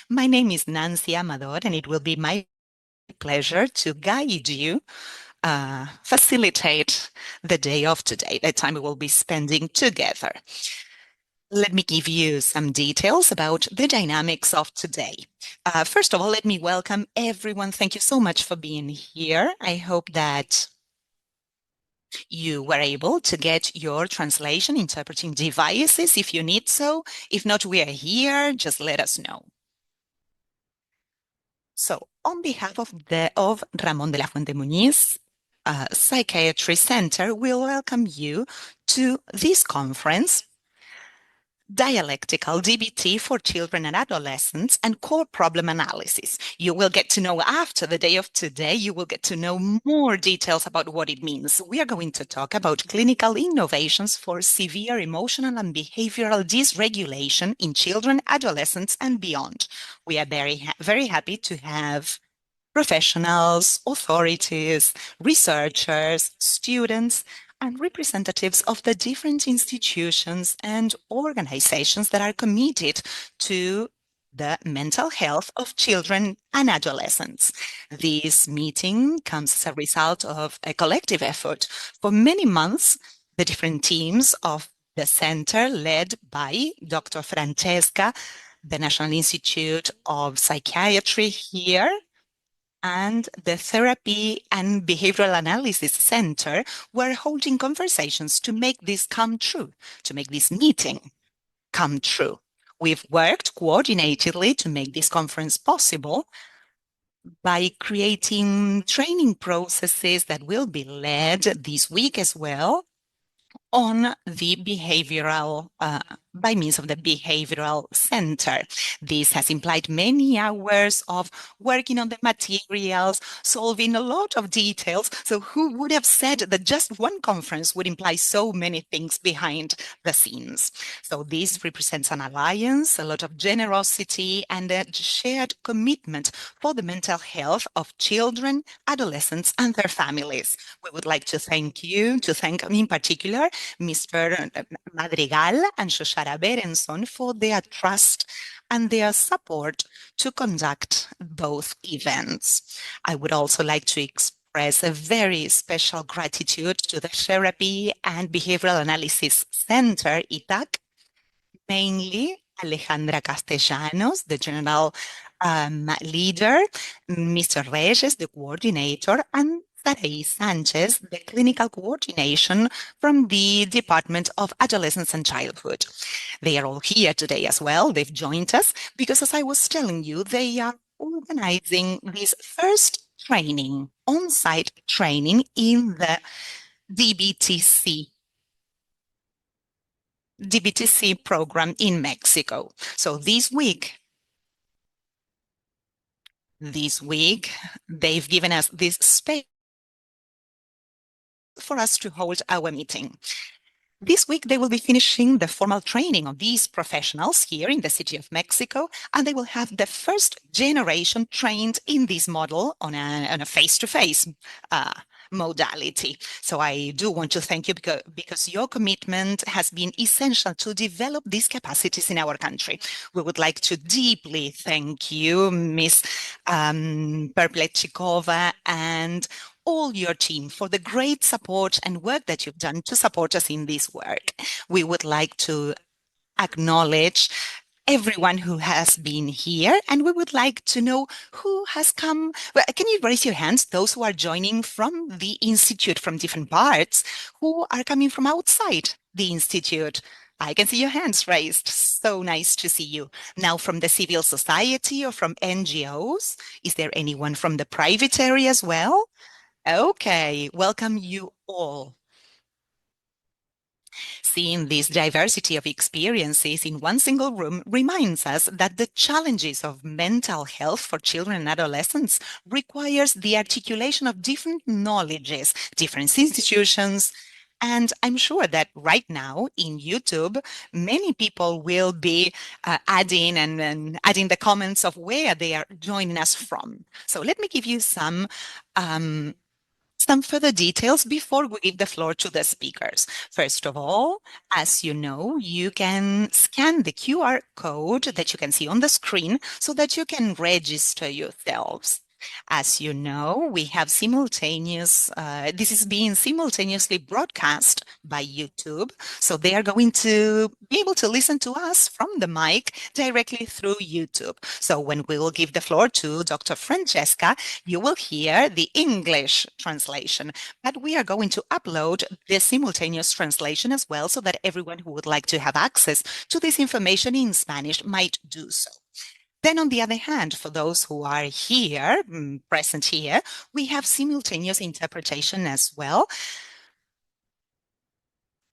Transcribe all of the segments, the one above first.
My name is Nancy Amador, and it will be my pleasure to guide you, facilitate the day of today, the time we will be spending together. Let me give you some details about the dynamics of today. First of all, let me welcome everyone. Thank you so much for being here. I hope that you were able to get your translation interpreting devices if you need so. If not, we are here. Just let us know. So, on behalf of Ramón de la Fuente Muñiz Psychiatry Center, we'll welcome you to this conference, Dialectical DBT for Children and Adolescents and Core Problem Analysis. You will get to know after the day of today, you will get to know more details about what it means. We are going to talk about clinical innovations for severe emotional and behavioral dysregulation in children, adolescents, and beyond. We are very happy to have professionals, authorities, researchers, students, and representatives of the different institutions and organizations that are committed to the mental health of children and adolescents. This meeting comes as a result of a collective effort. For many months, the different teams of the center, led by Dr. Francheska, the National Institute of Psychiatry here, and the Therapy and Behavioral Analysis Center were holding conversations to make this come true, to make this meeting come true. We've worked coordinatedly to make this conference possible by creating training processes that will be led this week as well on the behavioral, by means of the behavioral center. This has implied many hours of working on the materials, solving a lot of details. So who would have said that just one conference would imply so many things behind the scenes? So this represents an alliance, a lot of generosity, and a shared commitment for the mental health of children, adolescents, and their families. We would like to thank you, to thank in particular Mr. Madrigal and Shoshara Berenson for their trust and their support to conduct both events. I would also like to express a very special gratitude to the Therapy and Behavioral Analysis Center, ITAC, mainly Alejandra Castellanos, the general leader, Mr. Reyes, the coordinator, and Saray Sanchez, the clinical coordination from the Department of Adolescence and Childhood. They are all here today as well. They've joined us because, as I was telling you, they are organizing this first training, on-site training in the DBT-C program in Mexico. So this week, they've given us this space for us to hold our meeting. This week, they will be finishing the formal training of these professionals here in the city of Mexico, and they will have the first generation trained in this model on a face-to-face modality. So I do want to thank you because your commitment has been essential to develop these capacities in our country. We would like to deeply thank you, Ms. Perepletchikova, and all your team for the great support and work that you've done to support us in this work. We would like to acknowledge everyone who has been here, and we would like to know who has come. Well, can you raise your hands, those who are joining from the Institute from different parts, who are coming from outside the Institute? I can see your hands raised. So nice to see you. Now, from the civil society or from NGOs, is there anyone from the private area as well? Okay, welcome you all. Seeing this diversity of experiences in one single room reminds us that the challenges of mental health for children and adolescents requires the articulation of different knowledges, different institutions, and I'm sure that right now in YouTube, many people will be adding and adding the comments of where they are joining us from. So let me give you some some further details before we give the floor to the speakers. First of all, as you know, you can scan the QR code that you can see on the screen so that you can register yourselves. As you know, we have this is being simultaneously broadcast by YouTube. So they are going to be able to listen to us from the mic directly through YouTube. So when we will give the floor to Dr. Francheska, you will hear the English translation, but we are going to upload the simultaneous translation as well so that everyone who would like to have access to this information in Spanish might do so. Then, on the other hand, for those who are here, present here, we have simultaneous interpretation as well.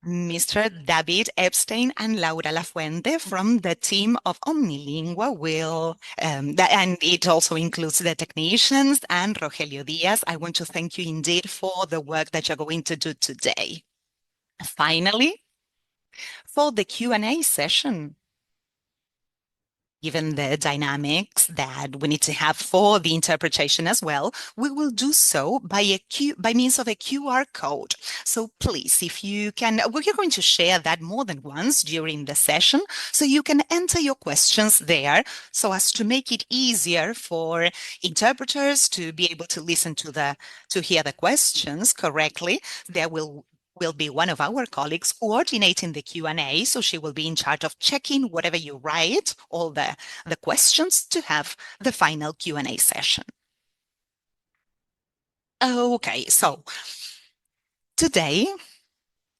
Mr. David Epstein and Laura Lafuente from the team of Omnilingua will, and it also includes the technicians and Rogelio Diaz. I want to thank you indeed for the work that you're going to do today. Finally, for the Q&A session, given the dynamics that we need to have for the interpretation as well, we will do so by means of a QR code. So please, if you can, we're going to share that more than once during the session, so you can enter your questions there so as to make it easier for interpreters to be able to listen to hear the questions correctly. There will be one of our colleagues coordinating the Q&A, so she will be in charge of checking whatever you write, all the questions, to have the final Q&A session. Okay, so today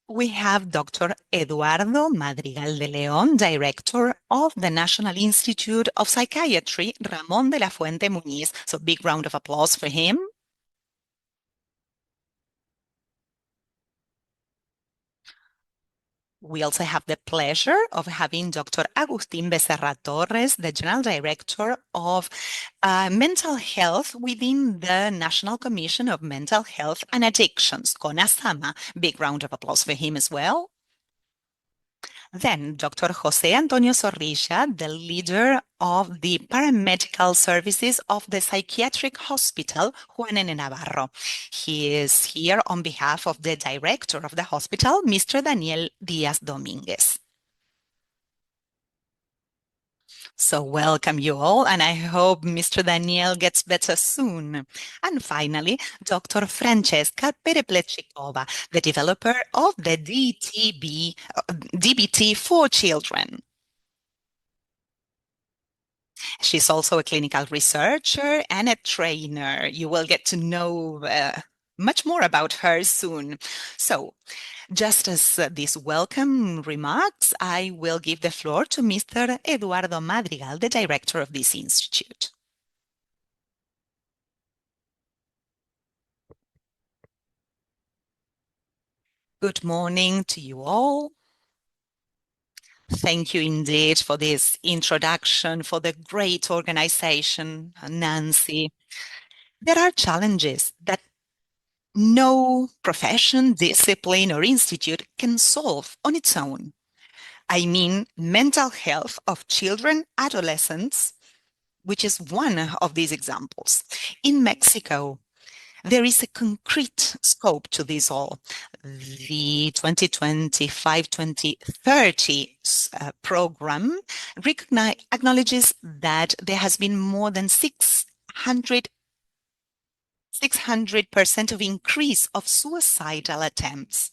we have Dr. Eduardo Madrigal de León, Director of the National Institute of Psychiatry, Ramón de la Fuente Muñiz. So big round of applause for him. We also have the pleasure of having Dr. Agustín Becerra Torres, the General Director of Mental Health within the National Commission of Mental Health and Addictions, CONASAMA. Big round of applause for him as well. Then Dr. José Antonio Zorrilla, the leader of the paramedical services of the psychiatric hospital, Juan N. Navarro. He is here on behalf of the director of the hospital, Mr. Daniel Díaz Domínguez. So welcome you all, and I hope Mr. Daniel gets better soon. And finally, Dr. Francheska Perepletchikova, the developer of the DBT for children. She's also a clinical researcher and a trainer. You will get to know much more about her soon. So, just as these welcome remarks, I will give the floor to Mr. Eduardo Madrigal, the director of this institute. Good morning to you all. Thank you indeed for this introduction, for the great organization, Nancy. There are challenges that no profession, discipline, or institute can solve on its own. I mean, mental health of children, adolescents, which is one of these examples. In Mexico, there is a concrete scope to this all. The 2025-2030 program acknowledges that there has been more than 600% of increase of suicidal attempts.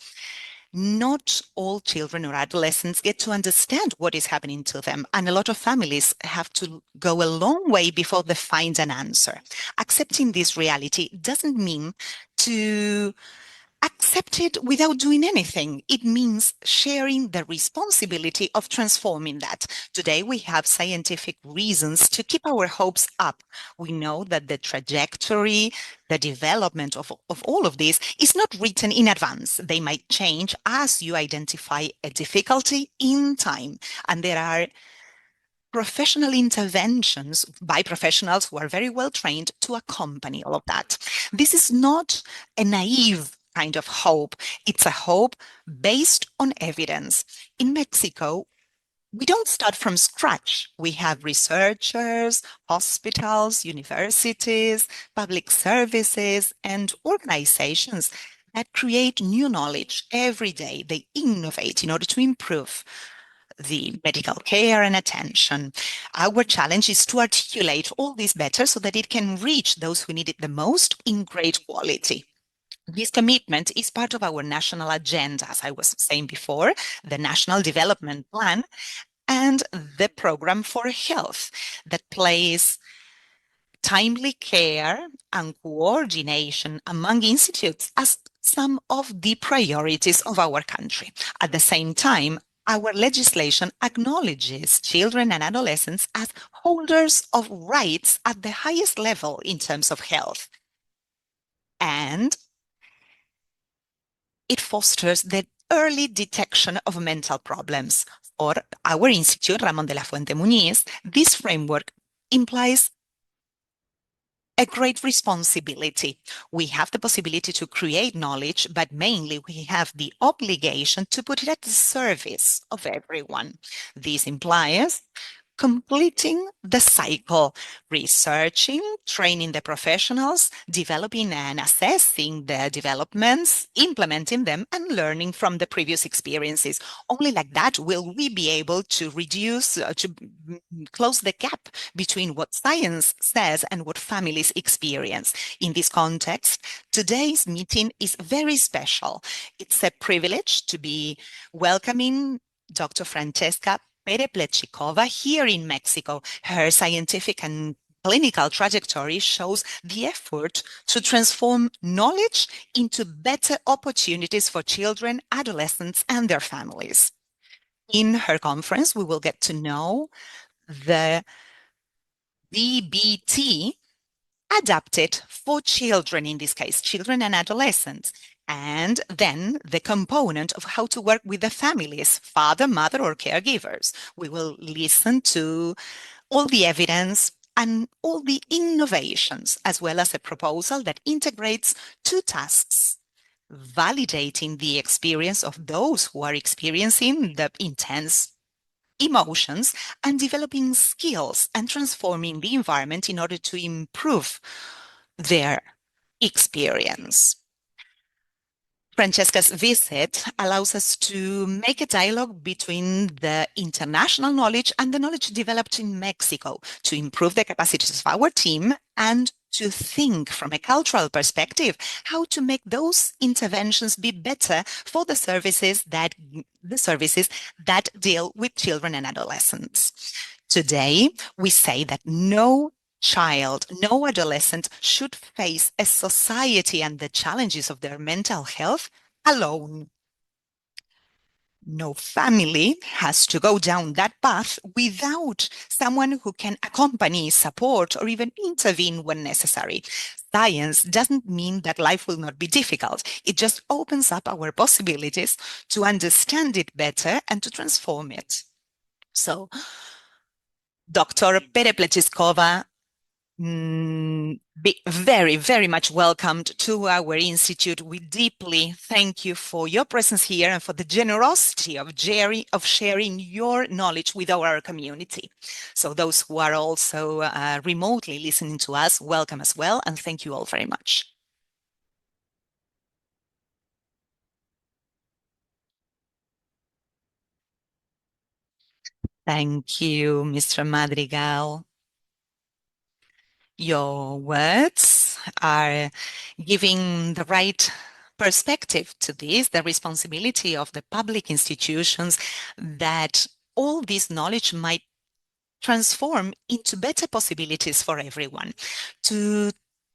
Not all children or adolescents get to understand what is happening to them, and a lot of families have to go a long way before they find an answer. Accepting this reality doesn't mean to accept it without doing anything. It means sharing the responsibility of transforming that. Today, we have scientific reasons to keep our hopes up. We know that the trajectory, the development of all of this is not written in advance. They might change as you identify a difficulty in time. And there are professional interventions by professionals who are very well trained to accompany all of that. This is not a naive kind of hope. It's a hope based on evidence. In Mexico, We don't start from scratch. We have researchers, hospitals, universities, public services, and organizations that create new knowledge every day. They innovate in order to improve the medical care and attention. Our challenge is to articulate all this better so that it can reach those who need it the most in great quality. This commitment is part of our national agenda, as I was saying before, the National Development Plan and the Program for Health that plays timely care and coordination among institutes as some of the priorities of our country. At the same time, our legislation acknowledges children and adolescents as holders of rights at the highest level in terms of health. And it fosters the early detection of mental problems. For our institute, Ramón de la Fuente Muñiz, this framework implies a great responsibility. We have the possibility to create knowledge, but mainly we have the obligation to put it at the service of everyone. This implies completing the cycle, researching, training the professionals, developing and assessing the developments, implementing them, and learning from the previous experiences. Only like that will we be able to reduce, to close the gap between what science says and what families experience. In this context, today's meeting is very special. It's a privilege to be welcoming Dr. Francheska Perepletchikova here in Mexico. Her scientific and clinical trajectory shows the effort to transform knowledge into better opportunities for children, adolescents, and their families. In her conference, we will get to know the DBT adapted for children, in this case, children and adolescents. And then the component of how to work with the families, father, mother, or caregivers. We will listen to all the evidence and all the innovations, as well as a proposal that integrates two tasks: validating the experience of those who are experiencing the intense emotions and developing skills and transforming the environment in order to improve their experience. Francesca's visit allows us to make a dialogue between the international knowledge and the knowledge developed in Mexico to improve the capacities of our team and to think from a cultural perspective how to make those interventions be better for the services that deal with children and adolescents. Today, we say that no child, no adolescent should face a society and the challenges of their mental health alone. No family has to go down that path without someone who can accompany, support, or even intervene when necessary. Science doesn't mean that life will not be difficult. It just opens up our possibilities to understand it better and to transform it. So, Dr. Perepletchikova, be very, very much welcomed to our institute. We deeply thank you for your presence here and for the generosity of sharing your knowledge with our community. So those who are also remotely listening to us, welcome as well, and thank you all very much. Thank you, Mr. Madrigal. Your words are giving the right perspective to this, the responsibility of the public institutions, that all this knowledge might transform into better possibilities for everyone. To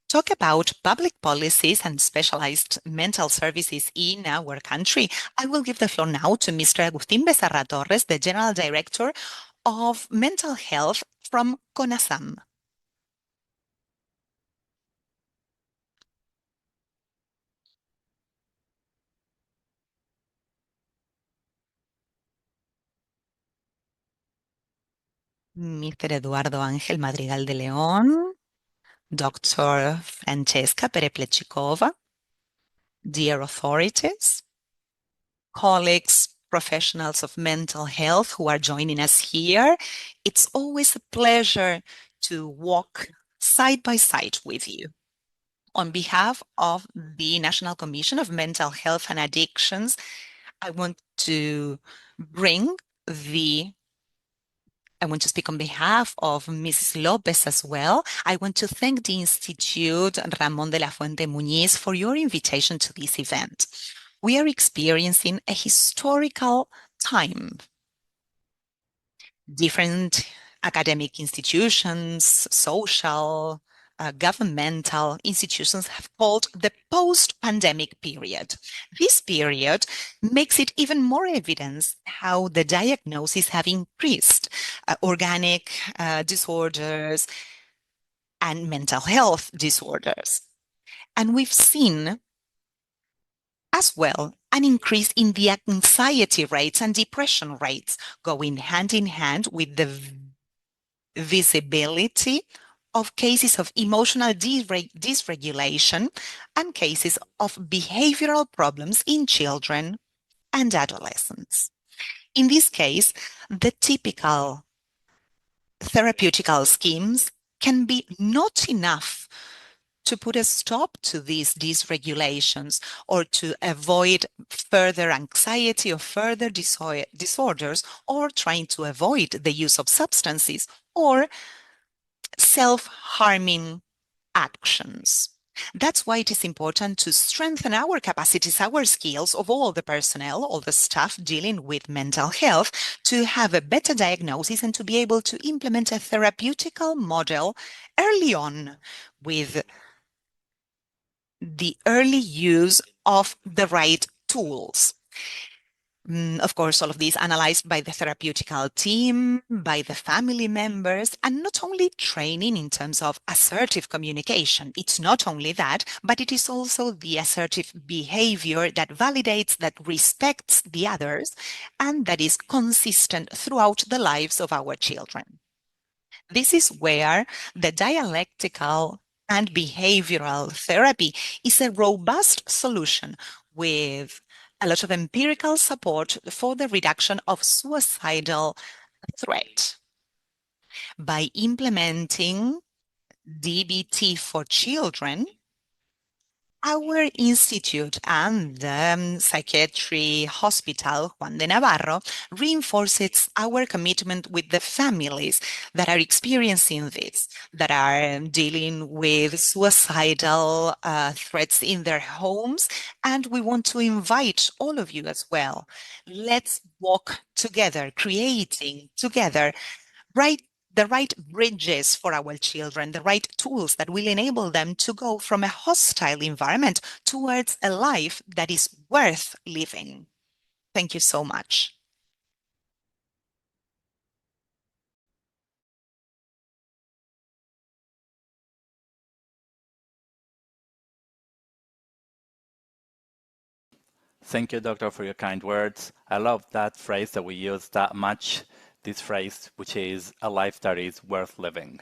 talk about public policies and specialized mental services in our country, I will give the floor now to Mr. Agustín Becerra Torres, the General Director of Mental Health from CONASAM. Mr. Eduardo Ángel Madrigal de León, Dr. Francheska Perepletchikova, dear authorities, colleagues, professionals of mental health who are joining us here. It's always a pleasure to walk side by side with you. On behalf of the National Commission of Mental Health and Addictions, I want to bring the I want to speak on behalf of Mrs. Lopez as well. I want to thank the Institute Ramón de la Fuente Muñiz for your invitation to this event. We are experiencing a historical time. Different academic institutions, social, governmental institutions have called the post-pandemic period. This period makes it even more evident how the diagnoses have increased, organic disorders and mental health disorders. And we've seen as well an increase in the anxiety rates and depression rates going hand in hand with the visibility of cases of emotional dysregulation and cases of behavioral problems in children and adolescents. In this case, the typical therapeutical schemes can be not enough to put a stop to these dysregulations or to avoid further anxiety or further disorders, or trying to avoid the use of substances or self-harming actions. That's why it is important to strengthen our capacities, our skills of all the personnel, all the staff dealing with mental health, to have a better diagnosis and to be able to implement a therapeutical model early on with the early use of the right tools. Of course, all of these analyzed by the therapeutical team, by the family members, and not only training in terms of assertive communication. It's not only that, but it is also the assertive behavior that validates, that respects the others, and that is consistent throughout the lives of our children. This is where the dialectical and behavioral therapy is a robust solution with a lot of empirical support for the reduction of suicidal threat. By implementing DBT for children, our institute and the psychiatry hospital, Juan de Navarro, reinforces our commitment with the families that are experiencing this, that are dealing with suicidal threats in their homes. And we want to invite all of you as well. Let's walk together, creating together the right bridges for our children, the right tools that will enable them to go from a hostile environment towards a life that is worth living. Thank you so much. Thank you, Doctor, for your kind words. I love that phrase that we use that much, this phrase, which is a life that is worth living.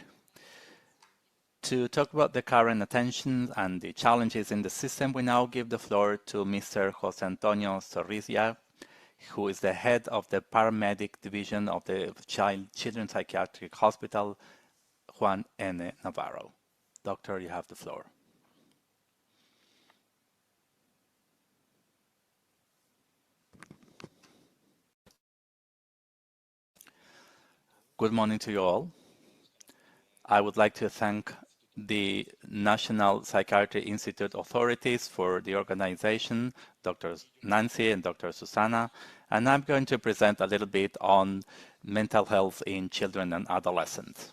To talk about the current attention and the challenges in the system, we now give the floor to Mr. Jose Antonio Zorrilla, who is the head of the paramedic division of the Children's Psychiatric Hospital, Juan N. Navarro. Doctor, you have the floor. Good morning to you all. I would like to thank the National Psychiatry Institute authorities for the organization, Dr. Nancy and Dr. Susana, and I'm going to present a little bit on mental health in children and adolescents.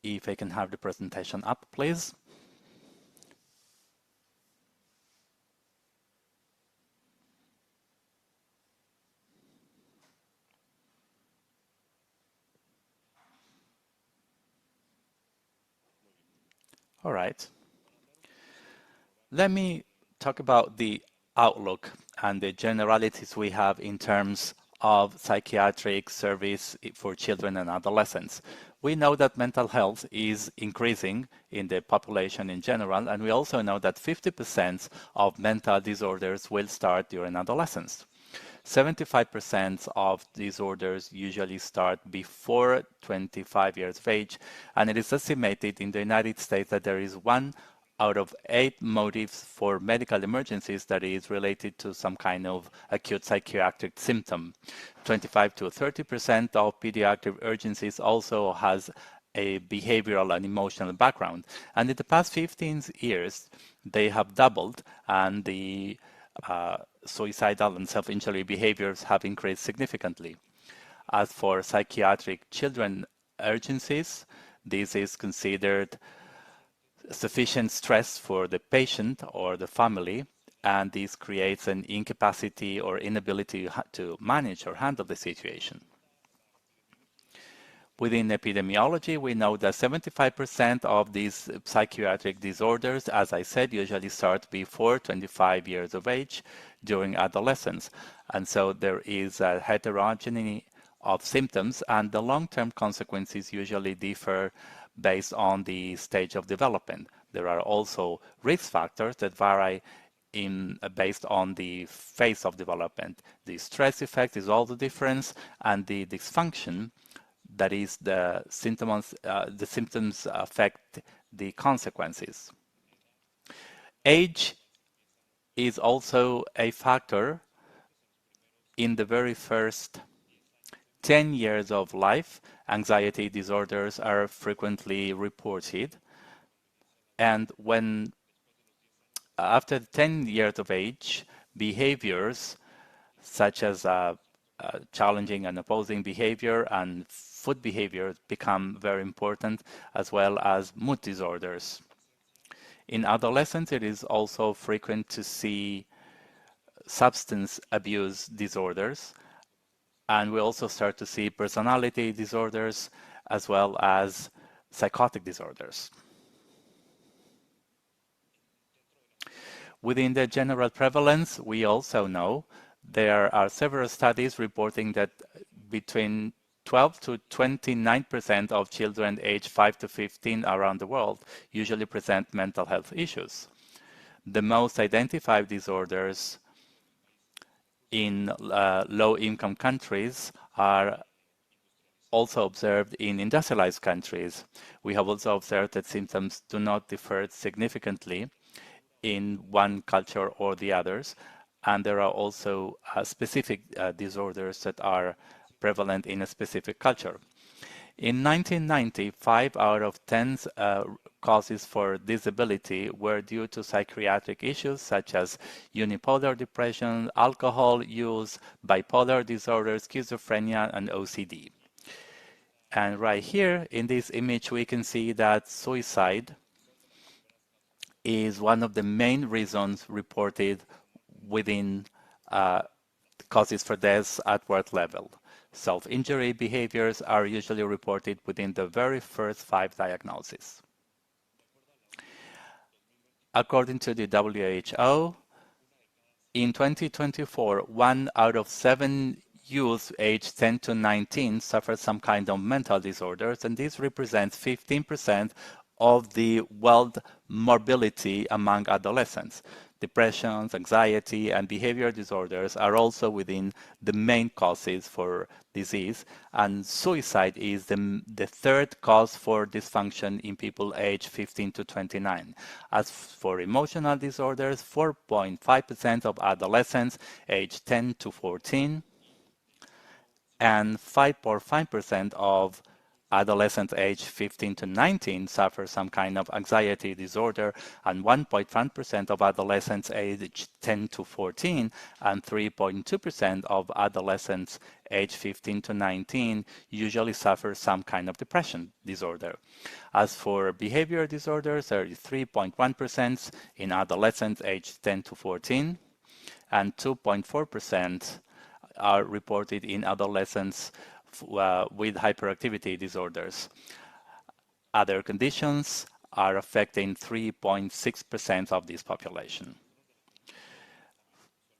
If I can have the presentation up, please. All right. Let me talk about the outlook and the generalities we have in terms of psychiatric service for children and adolescents. We know that mental health is increasing in the population in general, and we also know that 50% of mental disorders will start during adolescence. 75% of disorders usually start before 25 years of age, and it is estimated in the United States that there is 1 out of 8 motives for medical emergencies that is related to some kind of acute psychiatric symptom. 25 to 30% of pediatric urgencies also has a behavioral and emotional background. And in the past 15 years, they have doubled, and the suicidal and self-injury behaviors have increased significantly. As for psychiatric children urgencies, this is considered sufficient stress for the patient or the family, and this creates an incapacity or inability to manage or handle the situation. Within epidemiology, we know that 75% of these psychiatric disorders, as I said, usually start before 25 years of age during adolescence. And so there is a heterogeneity of symptoms, and the long-term consequences usually differ based on the stage of development. There are also risk factors that vary based on the phase of development. The stress effect is all the difference, and the dysfunction, that is the symptoms affect the consequences. Age is also a factor. In the very first 10 years of life, anxiety disorders are frequently reported. And when after 10 years of age, behaviors such as challenging and opposing behavior and food behavior become very important, as well as mood disorders. In adolescents, it is also frequent to see substance abuse disorders, and we also start to see personality disorders as well as psychotic disorders. Within the general prevalence, we also know there are several studies reporting that between 12 to 29% of children aged 5 to 15 around the world usually present mental health issues. The most identified disorders in low-income countries are also observed in industrialized countries. We have also observed that symptoms do not differ significantly in one culture or the others, and there are also specific disorders that are prevalent in a specific culture. In 1990, 5 out of 10 causes for disability were due to psychiatric issues such as unipolar depression, alcohol use, bipolar disorder, schizophrenia, and OCD. And right here in this image, we can see that suicide is one of the main reasons reported within causes for deaths at work level. Self-injury behaviors are usually reported within the very first 5 diagnoses. According to the WHO, in 2024, 1 out of 7 youth aged 10 to 19 suffer some kind of mental disorders, and this represents 15% of the world morbidity among adolescents. Depressions, anxiety, and behavior disorders are also within the main causes for disease, and suicide is the third cause for dysfunction in people aged 15 to 29. As for emotional disorders, 4.5% of adolescents aged 10 to 14, and 5.5% of adolescents aged 15 to 19 suffer some kind of anxiety disorder, and 1.1% of adolescents aged 10 to 14 and 3.2% of adolescents aged 15 to 19 usually suffer some kind of depression disorder. As for behavior disorders, 33.1% in adolescents aged 10 to 14 and 2.4% are reported in adolescents with hyperactivity disorders. Other conditions are affecting 3.6% of this population.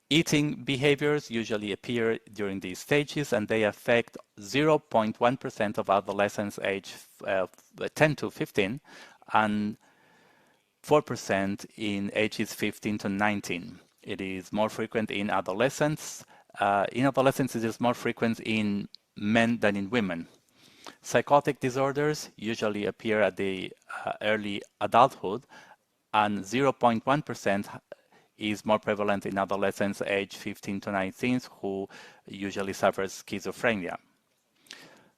Eating behaviors usually appear during these stages, and they affect 0.1% of adolescents aged 10 to 15 and 4% in ages 15 to 19. It is more frequent in adolescents in adolescence, it is more frequent in men than in women. Psychotic disorders usually appear at the early adulthood, and 0.1% is more prevalent in adolescents aged 15 to 19 who usually suffer schizophrenia.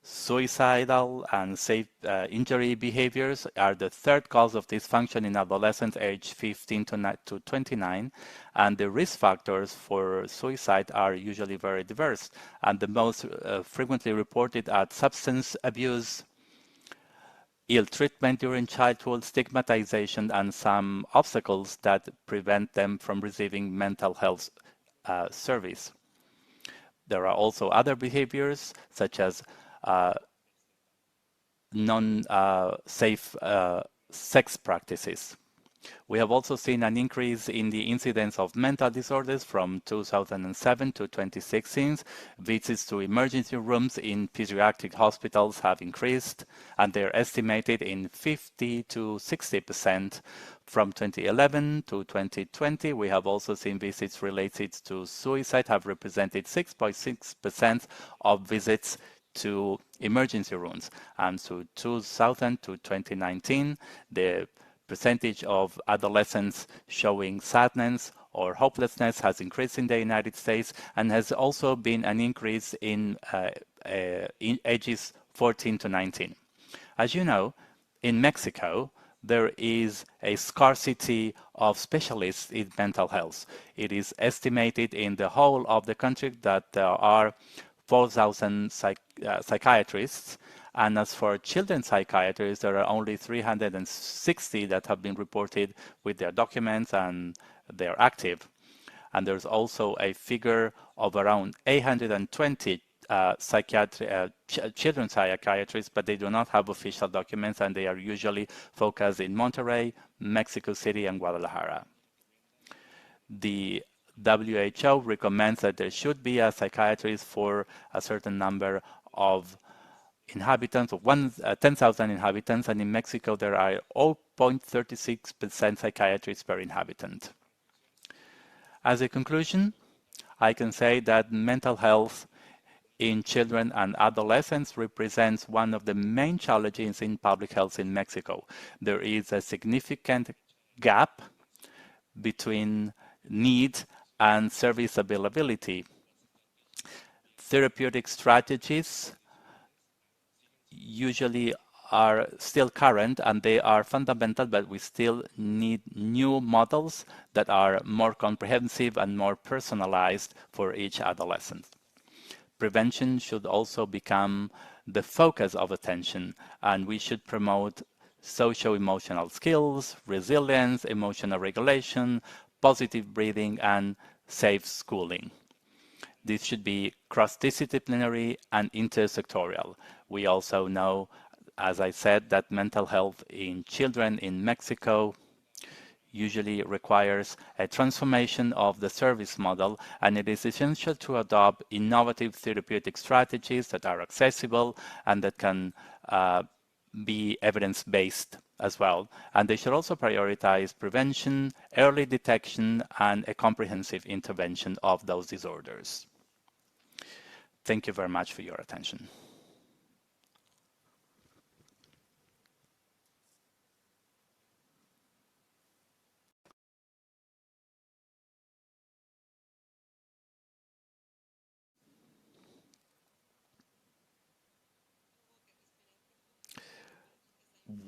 Suicidal and self-injury behaviors are the third cause of dysfunction in adolescents aged 15 to 29, and the risk factors for suicide are usually very diverse, and the most frequently reported are substance abuse, ill treatment during childhood, stigmatization, and some obstacles that prevent them from receiving mental health service. There are also other behaviors such as non-safe sex practices. We have also seen an increase in the incidence of mental disorders from 2007 to 2016. Visits to emergency rooms in pediatric hospitals have increased, and they're estimated in 50 to 60%. From 2011 to 2020, we have also seen visits related to suicide have represented 6.6% of visits to emergency rooms. And so 2000 to 2019, the percentage of adolescents showing sadness or hopelessness has increased in the United States, and has also been an increase in ages 14 to 19. As you know, in Mexico, there is a scarcity of specialists in mental health. It is estimated in the whole of the country that there are 4,000 psychiatrists, and as for children's psychiatrists, there are only 360 that have been reported with their documents and they're active. And there's also a figure of around 820 children's psychiatrists, but they do not have official documents, and they are usually focused in Monterrey, Mexico City, and Guadalajara. The WHO recommends that there should be a psychiatrist for a certain number of inhabitants, of 10,000 inhabitants, and in Mexico there are 0.36% psychiatrists per inhabitant. As a conclusion, I can say that mental health in children and adolescents represents one of the main challenges in public health in Mexico. There is a significant gap between need and service availability. Therapeutic strategies usually are still current and they are fundamental, but we still need new models that are more comprehensive and more personalized for each adolescent. Prevention should also become the focus of attention, and we should promote socio-emotional skills, resilience, emotional regulation, positive breathing, and safe schooling. This should be cross-disciplinary and intersectorial. We also know, as I said, that mental health in children in Mexico usually requires a transformation of the service model, and it is essential to adopt innovative therapeutic strategies that are accessible and that can be evidence-based as well. And they should also prioritize prevention, early detection, and a comprehensive intervention of those disorders. Thank you very much for your attention.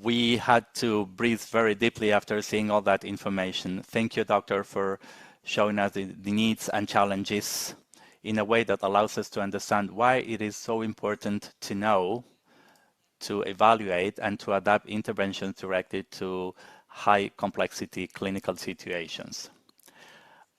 We had to breathe very deeply after seeing all that information. Thank you, Doctor, for showing us the needs and challenges in a way that allows us to understand why it is so important to know, to evaluate, and to adapt interventions directed to high complexity clinical situations.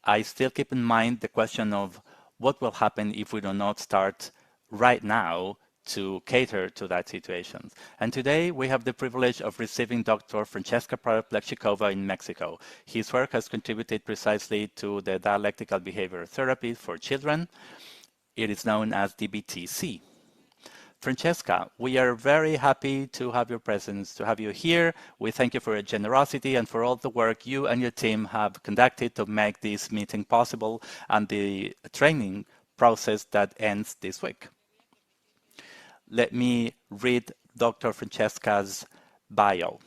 I still keep in mind the question of what will happen if we do not start right now to cater to that situation. And today we have the privilege of receiving Dr. Francheska Perepletchikova in Mexico. His work has contributed precisely to the dialectical behavior therapy for children. It is known as DBT-C. Francheska, we are very happy to have your presence, to have you here. We thank you for your generosity and for all the work you and your team have conducted to make this meeting possible and the training process that ends this week. Let me read Dr. Francheska's bio.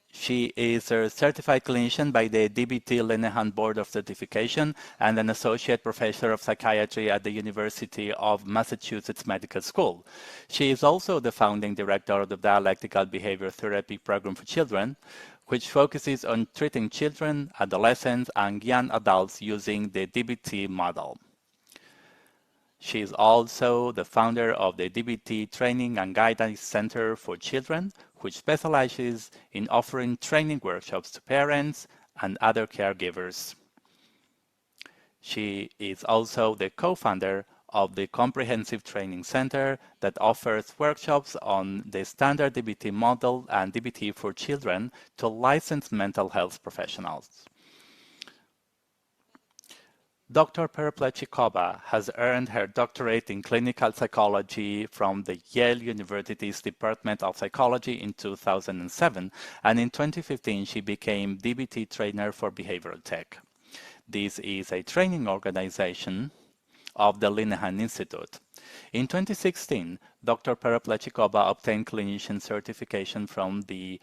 She is a certified clinician by the DBT-Linehan Board of Certification and an Associate Professor of Psychiatry at the University of Massachusetts Medical School. She is also the founding director of the Dialectical Behavior Therapy program for children, which focuses on treating children, adolescents, and young adults using the DBT model. She is also the founder of the DBT Training and Guidance Center for Children, which specializes in offering training workshops to parents and other caregivers. She is also the co-founder of the Comprehensive Training Center that offers workshops on the standard DBT model and DBT for children to licensed mental health professionals. Dr. Perepletchikova has earned her doctorate in clinical psychology from the Yale University's Department of Psychology in 2007, and in 2015 she became DBT trainer for behavioral tech. This is a training organization of the Linehan Institute. In 2016, Dr. Perepletchikova obtained clinician certification from the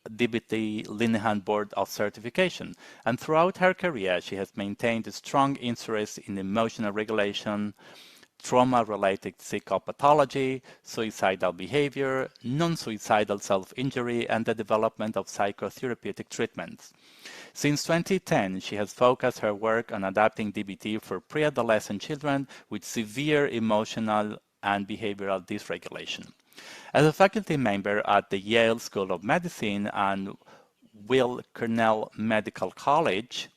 DBT-Linehan Board of Certification, and throughout her career she has maintained a strong interest in emotional regulation, trauma-related psychopathology, suicidal behavior, non-suicidal self-injury, and the development of psychotherapeutic treatments. Since 2010, she has focused her work on adapting DBT for pre-adolescent children with severe emotional and behavioral dysregulation. As a faculty member at the Yale School of Medicine and Weill Cornell Medical College,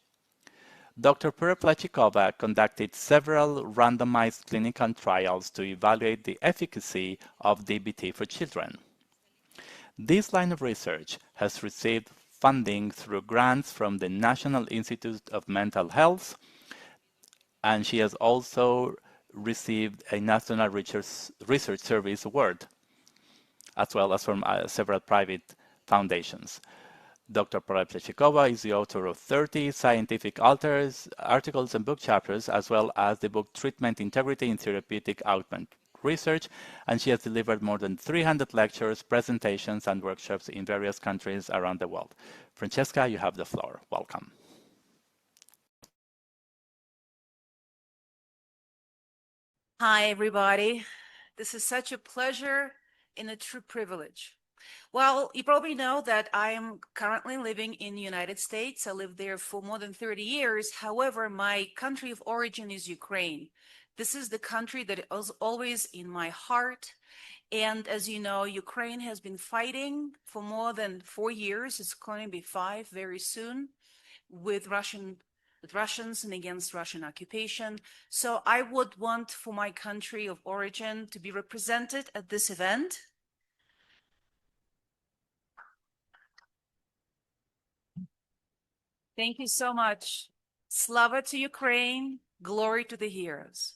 Dr. Perepletchikova conducted several randomized clinical trials to evaluate the efficacy of DBT for children. This line of research has received funding through grants from the National Institute of Mental Health, and she has also received a National Research Service Award, as well as from several private foundations. Dr. Perepletchikova is the author of 30 scientific articles and book chapters, as well as the book Treatment Integrity in Therapeutic Outcome Research, and she has delivered more than 300 lectures, presentations, and workshops in various countries around the world. Francheska, you have the floor. Welcome. Hi, everybody. This is such a pleasure and a true privilege. Well, you probably know that I am currently living in the United States. I lived there for more than 30 years. However, my country of origin is Ukraine. This is the country that is always in my heart. And as you know, Ukraine has been fighting for more than 4 years. It's going to be 5 very soon with Russians and against Russian occupation. So I would want for my country of origin to be represented at this event. Thank you so much. Slava to Ukraine, glory to the heroes.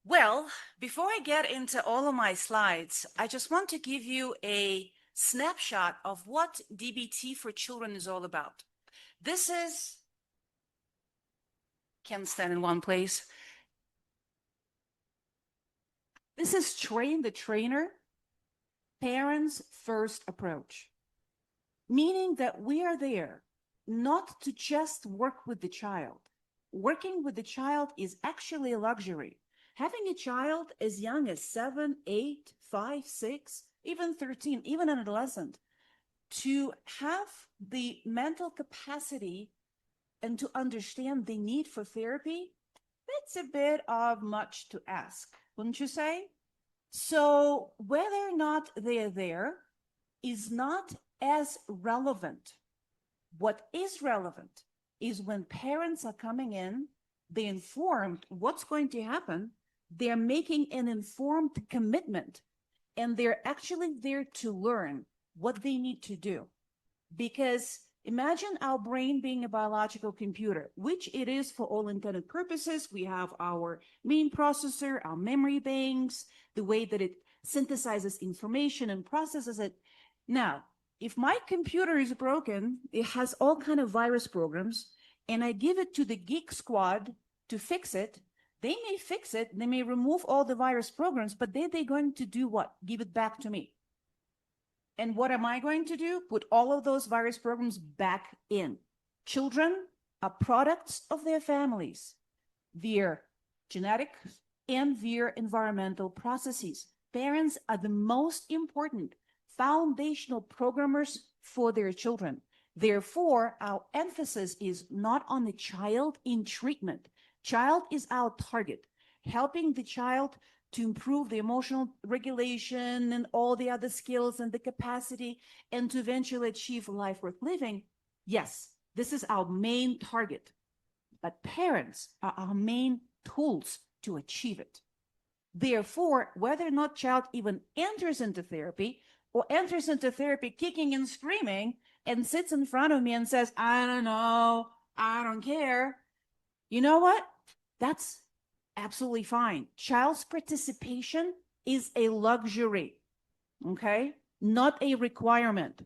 Well, before I get into all of my slides, I just want to give you a snapshot of what DBT for children is all about. This is, can't stand in one place. This is Train the Trainer, parents' first approach, meaning that we are there not to just work with the child. Working with the child is actually a luxury. Having a child as young as 7, 8, 5, 6, even 13, even an adolescent, to have the mental capacity and to understand the need for therapy, that's a bit of much to ask, wouldn't you say? So whether or not they're there is not as relevant. What is relevant is when parents are coming in, they're informed what's going to happen, they're making an informed commitment, and they're actually there to learn what they need to do. Because imagine our brain being a biological computer, which it is for all intended purposes. We have our main processor, our memory banks, the way that it synthesizes information and processes it. Now, if my computer is broken, it has all kind of virus programs, and I give it to the geek squad to fix it. They may fix it, they may remove all the virus programs, but then they're going to do what? Give it back to me. And what am I going to do? Put all of those virus programs back in. Children are products of their families, their genetics and their environmental processes. Parents are the most important foundational programmers for their children. Therefore, our emphasis is not on the child in treatment. Child is our target, helping the child to improve the emotional regulation and all the other skills and the capacity and to eventually achieve a life worth living. Yes, this is our main target, but parents are our main tools to achieve it. Therefore, whether or not child even enters into therapy or enters into therapy kicking and screaming and sits in front of me and says, I don't know, I don't care, you know what? That's absolutely fine. Child's participation is a luxury, okay? Not a requirement.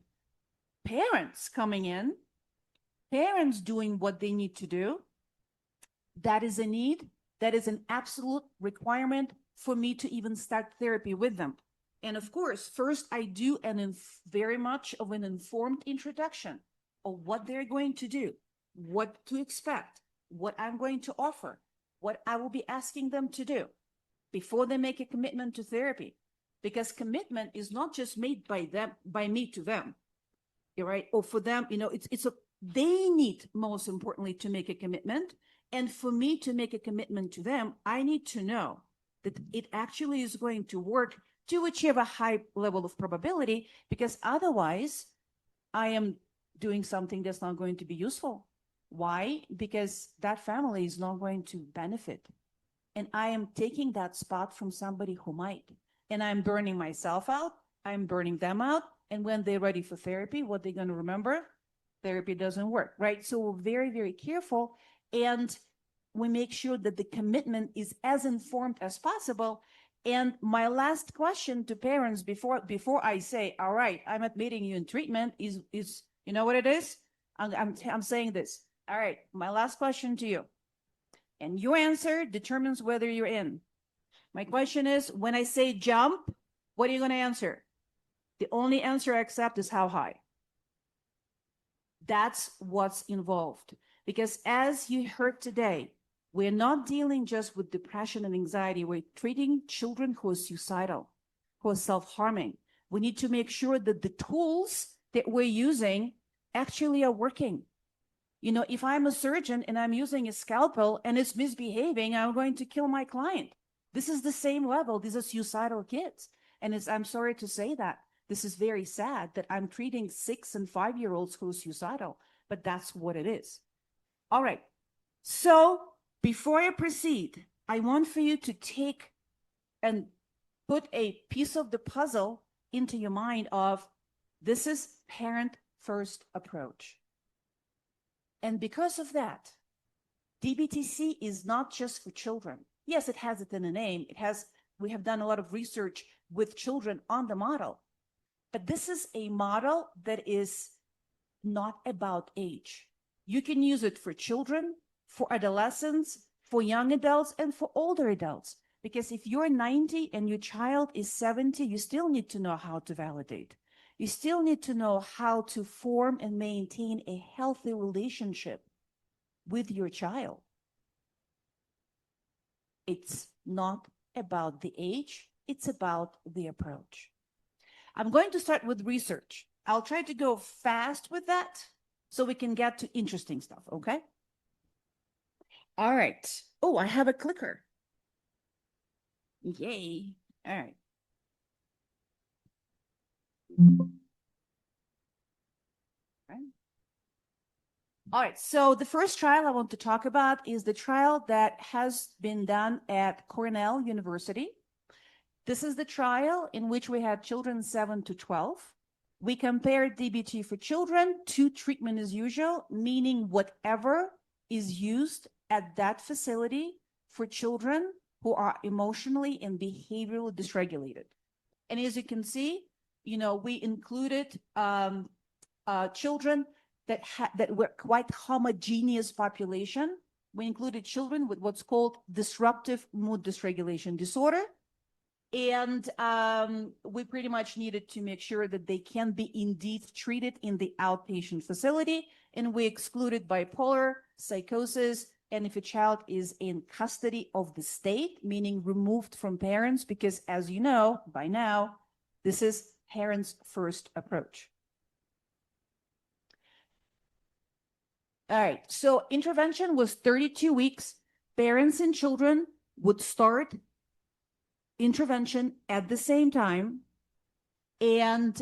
Parents coming in, parents doing what they need to do, that is a need, that is an absolute requirement for me to even start therapy with them. And of course, first I do very much of an informed introduction of what they're going to do, what to expect, what I'm going to offer, what I will be asking them to do before they make a commitment to therapy. Because commitment is not just made by me to them, right? Or for them, they need, most importantly, to make a commitment. And for me to make a commitment to them, I need to know that it actually is going to work to achieve a high level of probability, because otherwise I am doing something that's not going to be useful. Why? Because that family is not going to benefit. And I am taking that spot from somebody who might. And I'm burning myself out. I'm burning them out. And when they're ready for therapy, what they're going to remember? Therapy doesn't work, right? So we're very, very careful. And we make sure that the commitment is as informed as possible. And my last question to parents before I say, all right, I'm admitting you in treatment is you know what it is? I'm saying this. All right, my last question to you. And your answer determines whether you're in. My question is, when I say jump, what are you going to answer? The only answer I accept is how high. That's what's involved. Because as you heard today, we're not dealing just with depression and anxiety. We're treating children who are suicidal, who are self-harming. We need to make sure that the tools that we're using actually are working. If I'm a surgeon and I'm using a scalpel and it's misbehaving, I'm going to kill my client. This is the same level. These are suicidal kids. And I'm sorry to say that. This is very sad that I'm treating 6- and 5-year-olds who are suicidal, but that's what it is. All right. So before I proceed, I want for you to take and put a piece of the puzzle into your mind of this is parent-first approach. And because of that, DBT-C is not just for children. Yes, it has it in a name. We have done a lot of research with children on the model, but this is a model that is not about age. You can use it for children, for adolescents, for young adults, and for older adults. Because if you're 90 and your child is 70, you still need to know how to validate. You still need to know how to form and maintain a healthy relationship with your child. It's not about the age, it's about the approach. I'm going to start with research. I'll try to go fast with that so we can get to interesting stuff, okay? All right. Oh, I have a clicker. Yay. All right. All right, so the first trial I want to talk about is the trial that has been done at Cornell University. This is the trial in which we had children 7 to 12. We compared DBT for children to treatment as usual, meaning whatever is used at that facility for children who are emotionally and behaviorally dysregulated. And as you can see, we included children that were quite homogeneous population. We included children with what's called disruptive mood dysregulation disorder. And we pretty much needed to make sure that they can be indeed treated in the outpatient facility. And we excluded bipolar, psychosis, and if a child is in custody of the state, meaning removed from parents, because as you know by now, this is parents' first approach. All right, so intervention was 32 weeks. Parents and children would start intervention at the same time. And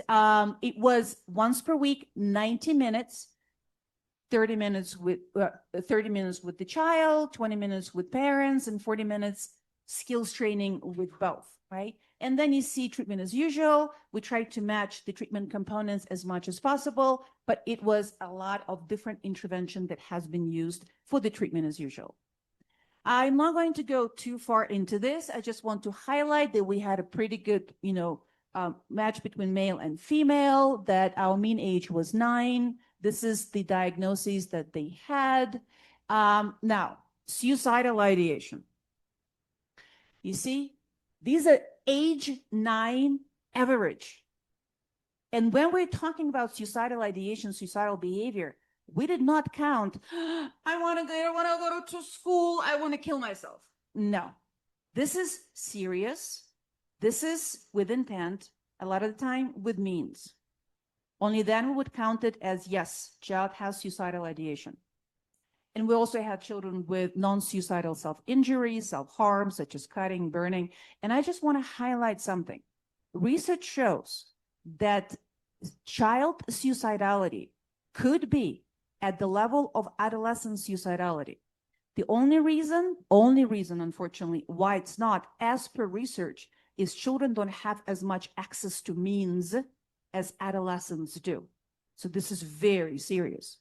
it was once per week, 90 minutes, 30 minutes with the child, 20 minutes with parents, and 40 minutes skills training with both, right? And then you see treatment as usual. We tried to match the treatment components as much as possible, but it was a lot of different intervention that has been used for the treatment as usual. I'm not going to go too far into this. I just want to highlight that we had a pretty good, match between male and female, that our mean age was 9. This is the diagnoses that they had. Now, suicidal ideation. You see, these are age 9 average. And when we're talking about suicidal ideation, suicidal behavior, we did not count, I want to go to school, I want to kill myself. No, this is serious. This is with intent, a lot of the time with means. Only then we would count it as, yes, child has suicidal ideation. And we also had children with non-suicidal self-injury, self-harm, such as cutting, burning. And I just want to highlight something. Research shows that child suicidality could be at the level of adolescent suicidality. The only reason, unfortunately, why it's not, as per research, is children don't have as much access to means as adolescents do. So this is very serious.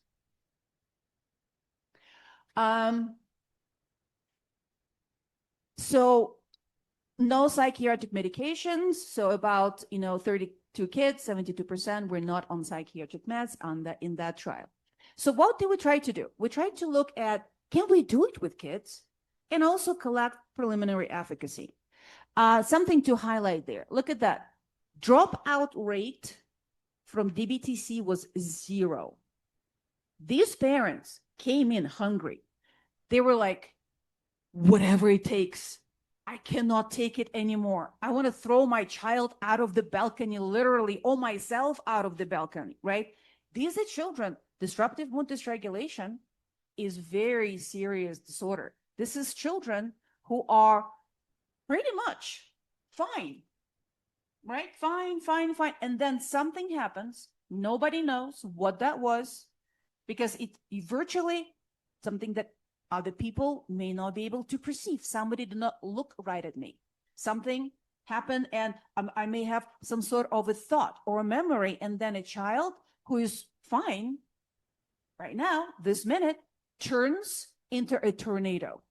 So no psychiatric medications. So about 32 kids, 72% were not on psychiatric meds in that trial. So what did we try to do? We tried to look at, can we do it with kids? And also collect preliminary efficacy. Something to highlight there. Look at that. Dropout rate from DBT-C was 0. These parents came in hungry. They were like, whatever it takes. I cannot take it anymore. I want to throw my child out of the balcony, literally, or myself out of the balcony, right? These are children. Disruptive mood dysregulation is very serious disorder. This is children who are pretty much fine, right? Fine. And then something happens. Nobody knows what that was, because it virtually something that other people may not be able to perceive. Somebody did not look right at me. Something happened, and I may have some sort of a thought or a memory, and then a child who is fine right now, this minute, turns into a tornado.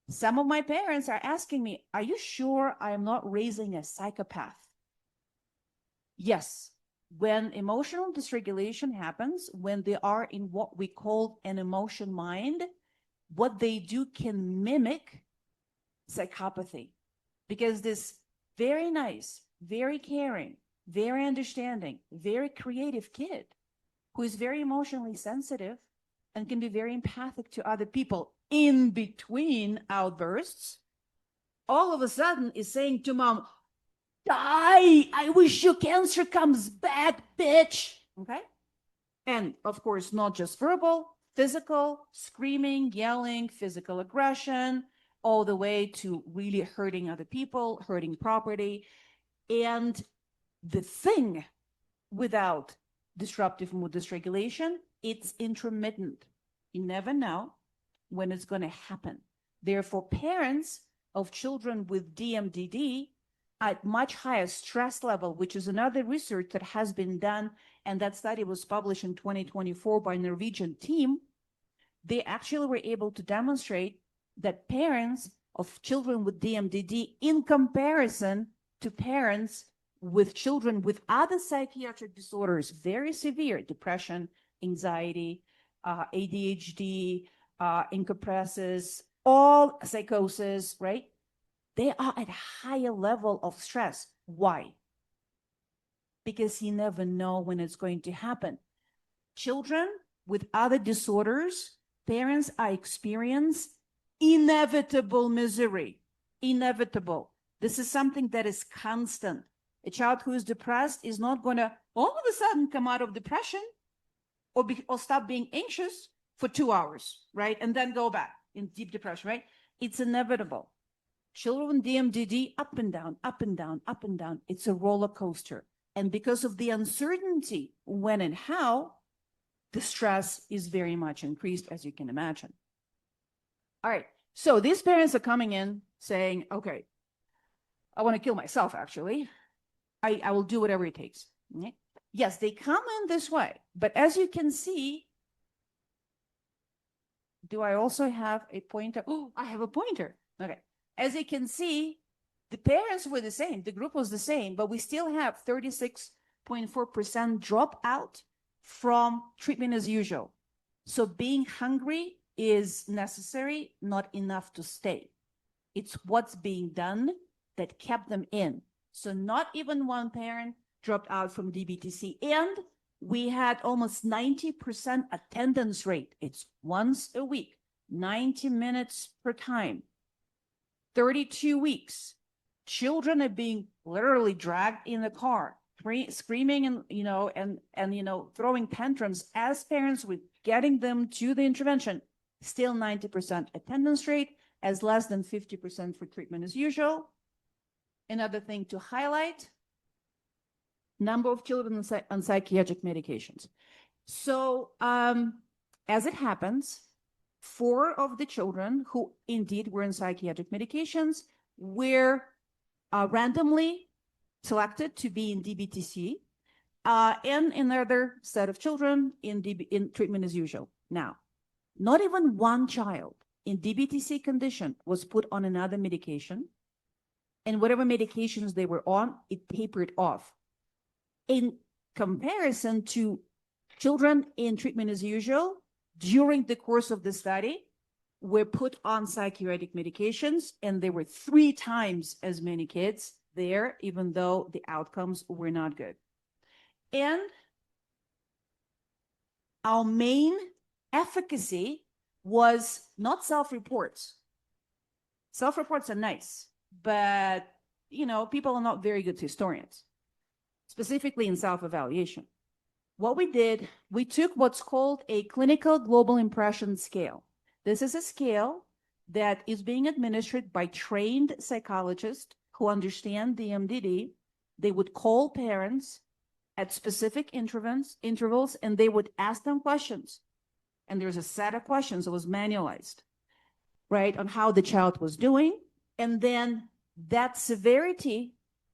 Some of my parents are asking me, are you sure I am not raising a psychopath? Yes. When emotional dysregulation happens, when they are in what we call an emotion mind, what they do can mimic psychopathy. Because this very nice, very caring, very understanding, very creative kid who is very emotionally sensitive and can be very empathic to other people in between outbursts, all of a sudden is saying to mom, die, I wish your cancer comes back, bitch. Okay? And of course, not just verbal, physical, screaming, yelling, physical aggression, all the way to really hurting other people, hurting property. And the thing without disruptive mood dysregulation, it's intermittent. You never know when it's going to happen. Therefore, parents of children with DMDD at much higher stress level, which is another research that has been done, and that study was published in 2024 by a Norwegian team, they actually were able to demonstrate that parents of children with DMDD, in comparison to parents with children with other psychiatric disorders, very severe, depression, anxiety, ADHD, incompresses, all psychosis, right? They are at a higher level of stress. Why? Because you never know when it's going to happen. Children with other disorders, parents are experiencing inevitable misery. Inevitable. This is something that is constant. A child who is depressed is not going to all of a sudden come out of depression or stop being anxious for 2 hours, right? And then go back in deep depression, right? It's inevitable. Children with DMDD, up and down, up and down, up and down. It's a roller coaster. And because of the uncertainty when and how, the stress is very much increased, as you can imagine. All right. So these parents are coming in saying, okay, I want to kill myself, actually. I will do whatever it takes. Okay? Yes, they come in this way. But as you can see, do I also have a pointer? Oh, I have a pointer. Okay. As you can see, the parents were the same. The group was the same, but we still have 36.4% dropout from treatment as usual. So being hungry is necessary, not enough to stay. It's what's being done that kept them in. So not even one parent dropped out from DBT-C. And we had almost 90% attendance rate. It's once a week, 90 minutes per time, 32 weeks. Children are being literally dragged in the car, screaming and throwing tantrums as parents with getting them to the intervention. Still 90% attendance rate, as less than 50% for treatment as usual. Another thing to highlight, number of children on psychiatric medications. So as it happens, 4 of the children who indeed were in psychiatric medications were randomly selected to be in DBT-C, and another set of children in treatment as usual. Now, not even one child in DBT-C condition was put on another medication, and whatever medications they were on, it tapered off. In comparison to children in treatment as usual, during the course of the study, were put on psychiatric medications, and there were 3 times as many kids there, even though the outcomes were not good. And our main efficacy was not self-reports. Self-reports are nice, but people are not very good historians, specifically in self-evaluation. What we did, we took what's called a clinical global impression scale. This is a scale that is being administered by trained psychologists who understand the MDD. They would call parents at specific intervals, and they would ask them questions. And there's a set of questions that was manualized, right, on how the child was doing. And then that severity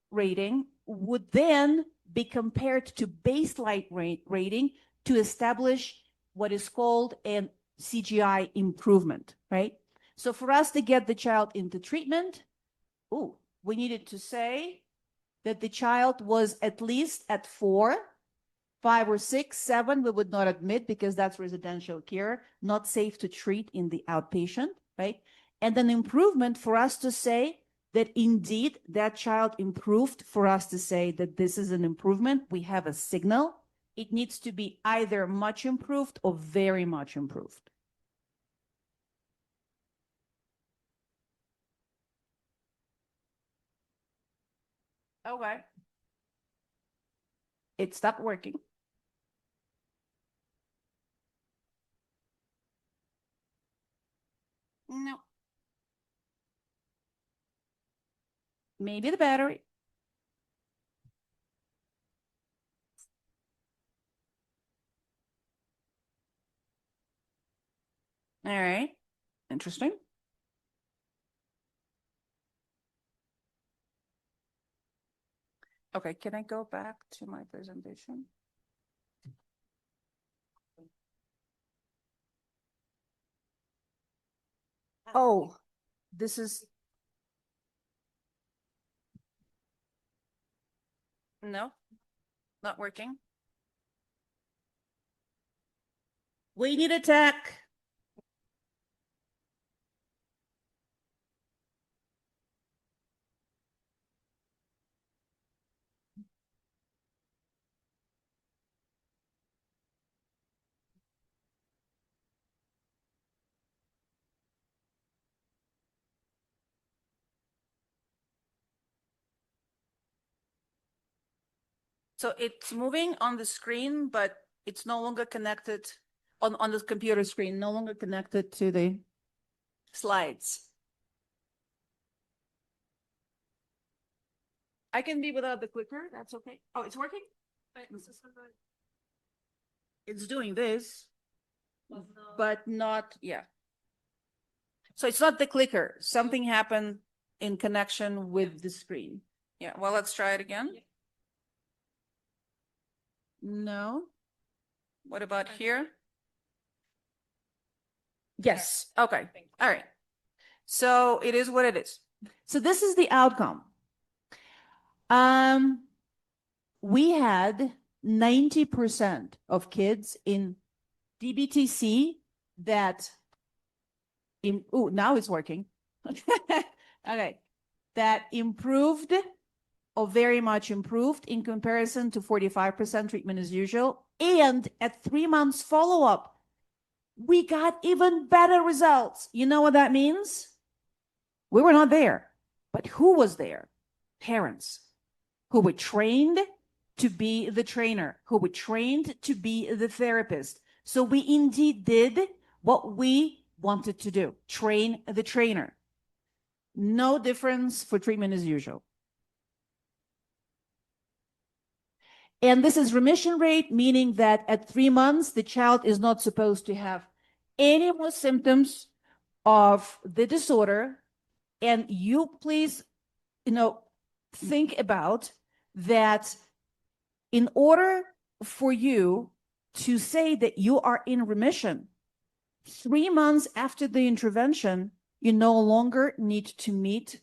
rating would then be compared to baseline rating to establish what is called an CGI improvement, right? So for us to get the child into treatment, we needed to say that the child was at least at 4, 5 or 6, 7, we would not admit because that's residential care, not safe to treat in the outpatient, right? And an improvement for us to say that indeed that child improved, for us to say that this is an improvement, we have a signal. It needs to be either much improved or very much improved. Okay. It stopped working. No. Maybe the battery. All right. Interesting. Okay, can I go back to my presentation? Oh, this is... No, not working. We need a tech. So it's moving on the screen, but it's no longer connected on the computer screen, no longer connected to the slides. I can be without the clicker. That's okay. Oh, it's working? It's doing this, but not, yeah. So it's not the clicker. Something happened in connection with the screen. Yeah, well, let's try it again. No. What about here? Yes. Okay. All right. So it is what it is. So this is the outcome. We had 90% of kids in DBT-C that now it's working. Okay. That improved or very much improved in comparison to 45% treatment as usual. And at 3 months follow-up, we got even better results. You know what that means? We were not there, but who was there? Parents who were trained to be the trainer, who were trained to be the therapist. So we indeed did what we wanted to do, train the trainer. No difference for treatment as usual. And this is remission rate, meaning that at 3 months, the child is not supposed to have any more symptoms of the disorder. And you please, think about that. In order for you to say that you are in remission, 3 months after the intervention, you no longer need to meet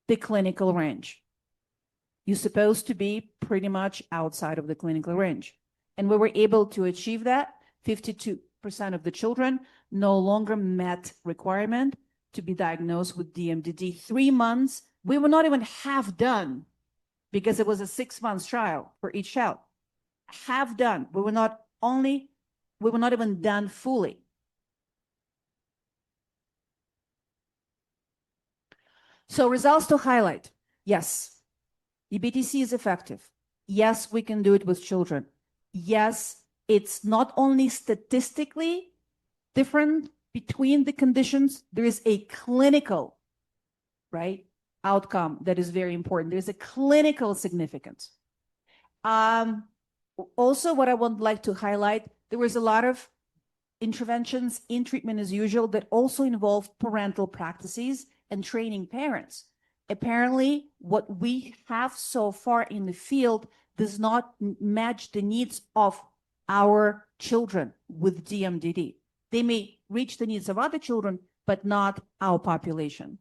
the clinical range. You're supposed to be pretty much outside of the clinical range. And we were able to achieve that. 52% of the children no longer met requirement to be diagnosed with DMDD. 3 months, we were not even half done because it was a 6 month trial for each child. Half done. We were not even done fully. So results to highlight. Yes, DBT-C is effective. Yes, we can do it with children. Yes, it's not only statistically different between the conditions, there is a clinical, outcome that is very important. There's a clinical significance. Also, what I would like to highlight, there was a lot of interventions in treatment as usual that also involved parental practices and training parents. Apparently, what we have so far in the field does not match the needs of our children with DMDD. They may reach the needs of other children, but not our population.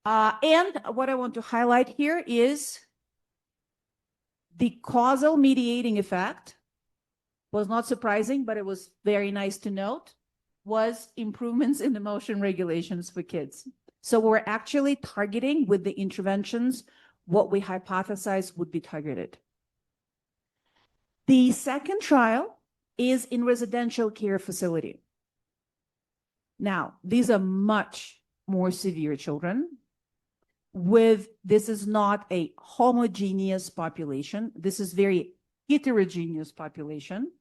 And what I want to highlight here is the causal mediating effect was not surprising, but it was very nice to note, was improvements in emotion regulations for kids. So we're actually targeting with the interventions what we hypothesized would be targeted. The second trial is in residential care facility. Now, these are much more severe children. This is not a homogeneous population. This is very heterogeneous population,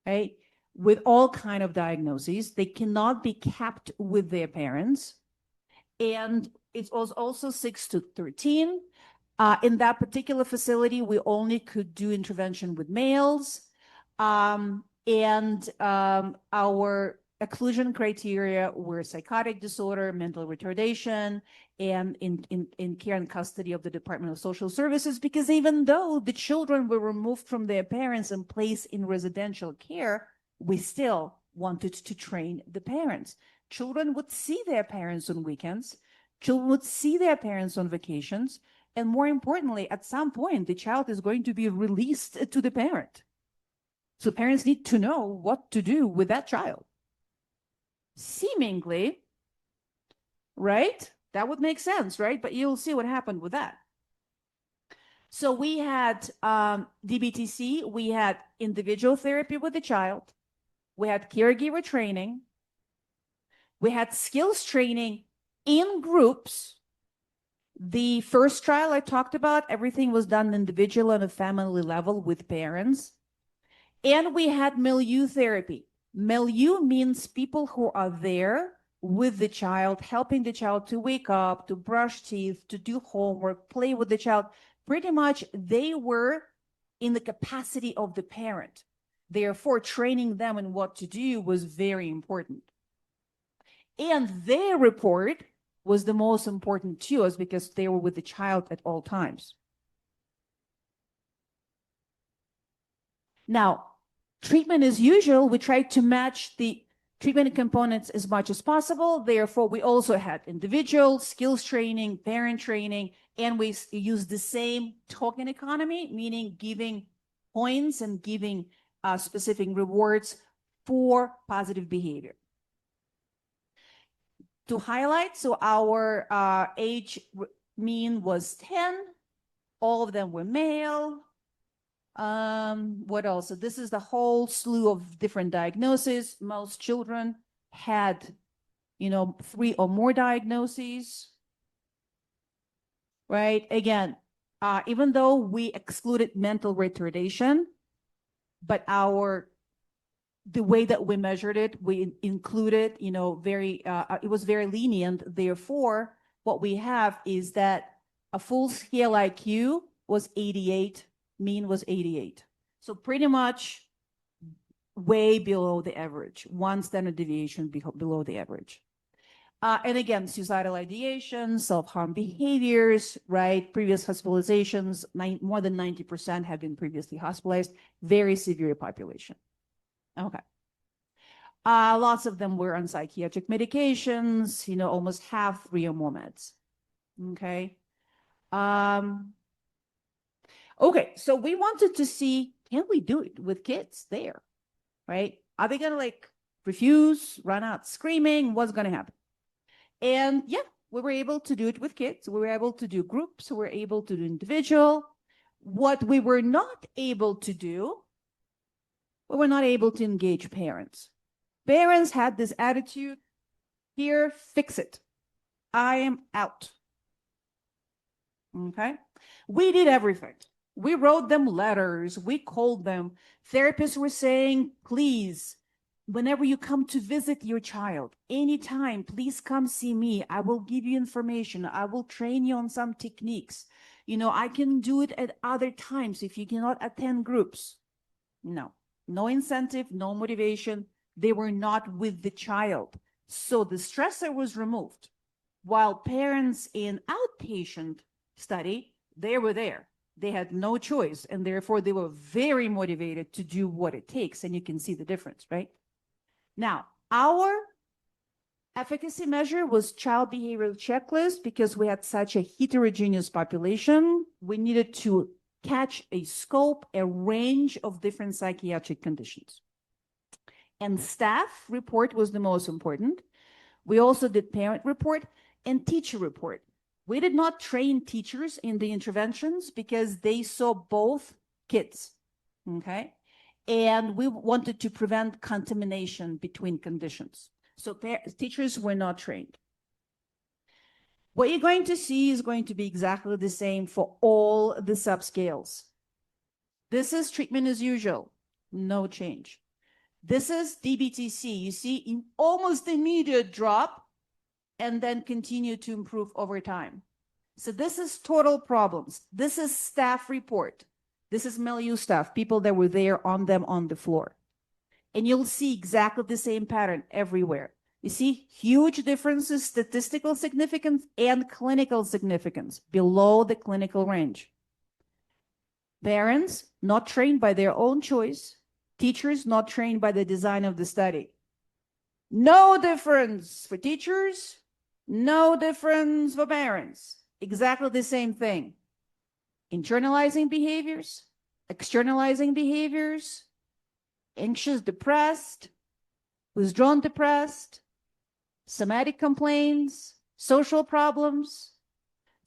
right? With all kind of diagnoses. They cannot be kept with their parents. And it was also 6 to 13. In that particular facility, we only could do intervention with males. Our exclusion criteria were psychotic disorder, mental retardation, and in care and custody of the Department of Social Services, because even though the children were removed from their parents and placed in residential care, we still wanted to train the parents. Children would see their parents on weekends. Children would see their parents on vacations. And more importantly, at some point, the child is going to be released to the parent. So parents need to know what to do with that child. Seemingly, right? That would make sense, right? But you'll see what happened with that. So we had DBT-C, we had individual therapy with the child, we had caregiver training, we had skills training in groups, The first trial I talked about, everything was done individual on a family level with parents. And we had milieu therapy. Milieu means people who are there with the child, helping the child to wake up, to brush teeth, to do homework, play with the child. Pretty much they were in the capacity of the parent. Therefore, training them in what to do was very important. And their report was the most important to us because they were with the child at all times. Now, treatment as usual, we tried to match the treatment components as much as possible. Therefore, we also had individual skills training, parent training, and we used the same token economy, meaning giving points and giving specific rewards for positive behavior. To highlight, so our age mean was 10. All of them were male. What else? So this is the whole slew of different diagnoses. Most children had, 3 or more diagnoses, right? Again, even though we excluded mental retardation, but the way that we measured it, we included, it was very lenient. Therefore, what we have is that a full scale IQ was 88, mean was 88. So pretty much way below the average, 1 standard deviation below the average. And again, suicidal ideation, self-harm behaviors, right? Previous hospitalizations, more than 90% have been previously hospitalized, very severe population. Okay. Lots of them were on psychiatric medications, almost half 3 or more meds. Okay. Okay, so we wanted to see, can we do it with kids there, right? Are they gonna refuse, run out screaming? What's gonna happen? And yeah, we were able to do it with kids. We were able to do groups. We were able to do individual. What we were not able to do, we were not able to engage parents. Parents had this attitude, here, fix it. I am out. Okay? We did everything. We wrote them letters. We called them. Therapists were saying, please, whenever you come to visit your child, anytime, please come see me. I will give you information. I will train you on some techniques. I can do it at other times if you cannot attend groups. No incentive, no motivation. They were not with the child. So the stressor was removed. While parents in outpatient study, they were there. They had no choice, and therefore they were very motivated to do what it takes, and you can see the difference, right? Now, our efficacy measure was child behavioral checklist because we had such a heterogeneous population. We needed to catch a scope, a range of different psychiatric conditions. And staff report was the most important. We also did parent report and teacher report. We did not train teachers in the interventions because they saw both kids, okay? And we wanted to prevent contamination between conditions. So teachers were not trained. What you're going to see is going to be exactly the same for all the subscales. This is treatment as usual, no change. This is DBT-C. You see in almost immediate drop and then continue to improve over time. So this is total problems. This is staff report. This is milieu staff, people that were there on the floor. And you'll see exactly the same pattern everywhere. You see huge differences, statistical significance and clinical significance below the clinical range. Parents not trained by their own choice. Teachers not trained by the design of the study. No difference for teachers, no difference for parents. Exactly the same thing. Internalizing behaviors, externalizing behaviors, anxious, depressed, withdrawn, depressed, somatic complaints, social problems,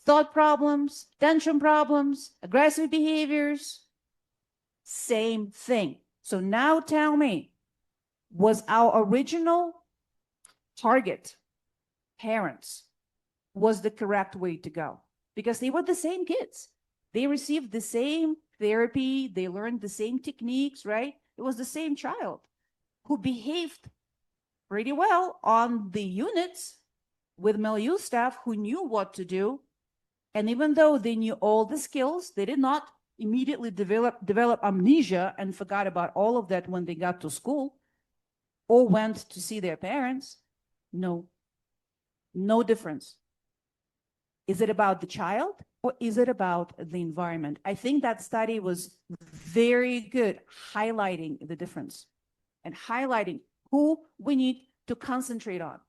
thought problems, tension problems, aggressive behaviors, same thing. So now tell me, was our original target, parents, was the correct way to go? because they were the same kids. They received the same therapy. They learned the same techniques, right? It was the same child who behaved pretty well on the units with milieu staff who knew what to do. And even though they knew all the skills, they did not immediately develop amnesia and forgot about all of that when they got to school or went to see their parents. No difference. Is it about the child or is it about the environment? I think that study was very good, highlighting the difference and highlighting who we need to concentrate on.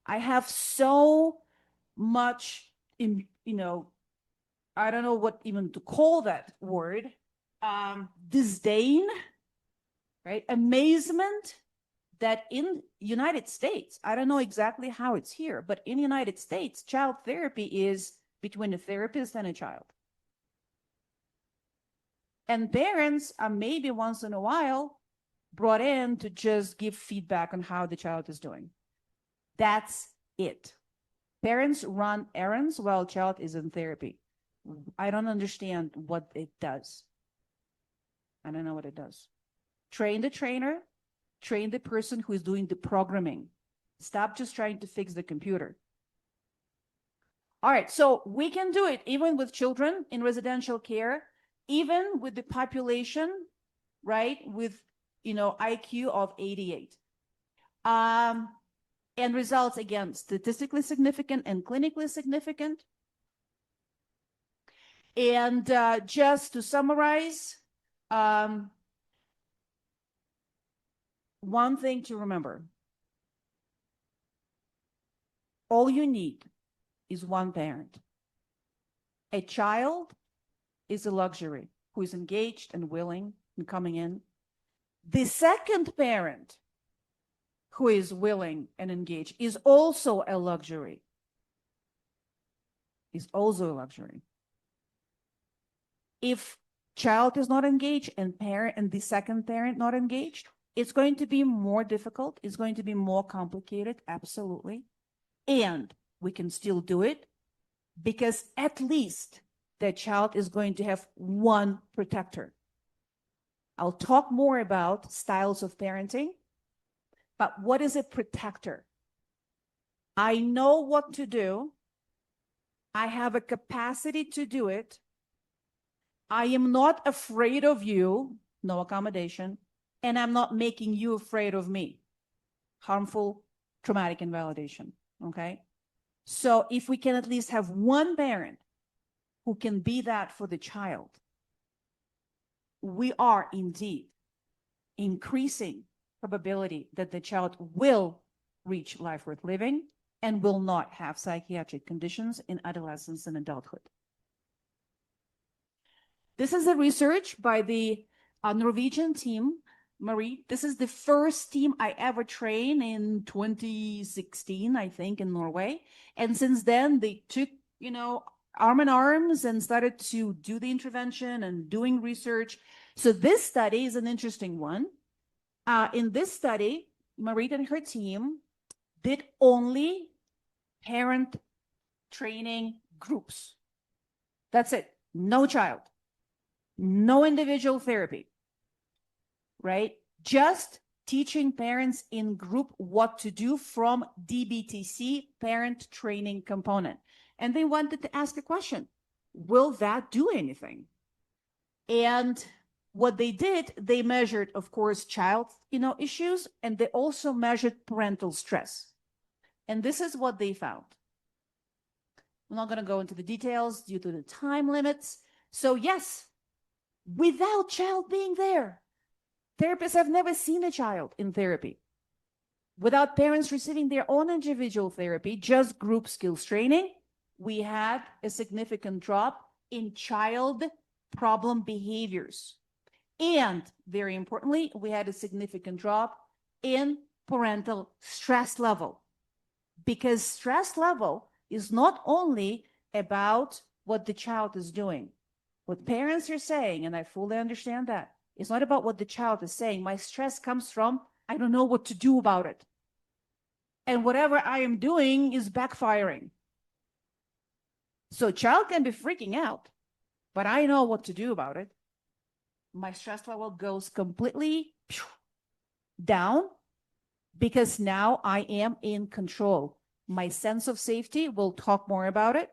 I have so much, I don't know what even to call that word, disdain, right? Amazement that in United States, I don't know exactly how it's here, but in United States, child therapy is between a therapist and a child. And parents are maybe once in a while brought in to just give feedback on how the child is doing. That's it. Parents run errands while child is in therapy. I don't understand what it does. I don't know what it does. Train the trainer, train the person who is doing the programming. Stop just trying to fix the computer. All right, so we can do it even with children in residential care, even with the population, right, with, IQ of 88. And results, again, statistically significant and clinically significant. And just to summarize, one thing to remember. All you need is one parent. A child is a luxury who is engaged and willing and coming in. The second parent who is willing and engaged is also a luxury. Is also a luxury. If child is not engaged and the second parent not engaged, it's going to be more difficult. It's going to be more complicated, absolutely. And we can still do it because at least the child is going to have one protector. I'll talk more about styles of parenting, but what is a protector? I know what to do. I have a capacity to do it. I am not afraid of you, no accommodation, and I'm not making you afraid of me. Harmful, traumatic invalidation, okay? So if we can at least have one parent who can be that for the child, we are indeed increasing probability that the child will reach life worth living and will not have psychiatric conditions in adolescence and adulthood. This is a research by the Norwegian team, Marie. This is the first team I ever trained in 2016, I think, in Norway. And since then, they took, arm in arms and started to do the intervention and doing research. So this study is an interesting one. In this study, Marie and her team did only parent training groups. That's it. No child. No individual therapy, right? Just teaching parents in group what to do from DBT-C parent training component. And they wanted to ask a question, will that do anything? And what they did, they measured, of course, child, issues, and they also measured parental stress. And this is what they found. I'm not going to go into the details due to the time limits. So yes, without child being there, therapists have never seen a child in therapy. Without parents receiving their own individual therapy, just group skills training, we had a significant drop in child problem behaviors. And very importantly, we had a significant drop in parental stress level. Because stress level is not only about what the child is doing. What parents are saying, and I fully understand that, it's not about what the child is saying. My stress comes from, I don't know what to do about it. And whatever I am doing is backfiring. So child can be freaking out, but I know what to do about it. My stress level goes completely down because now I am in control. My sense of safety, we'll talk more about it,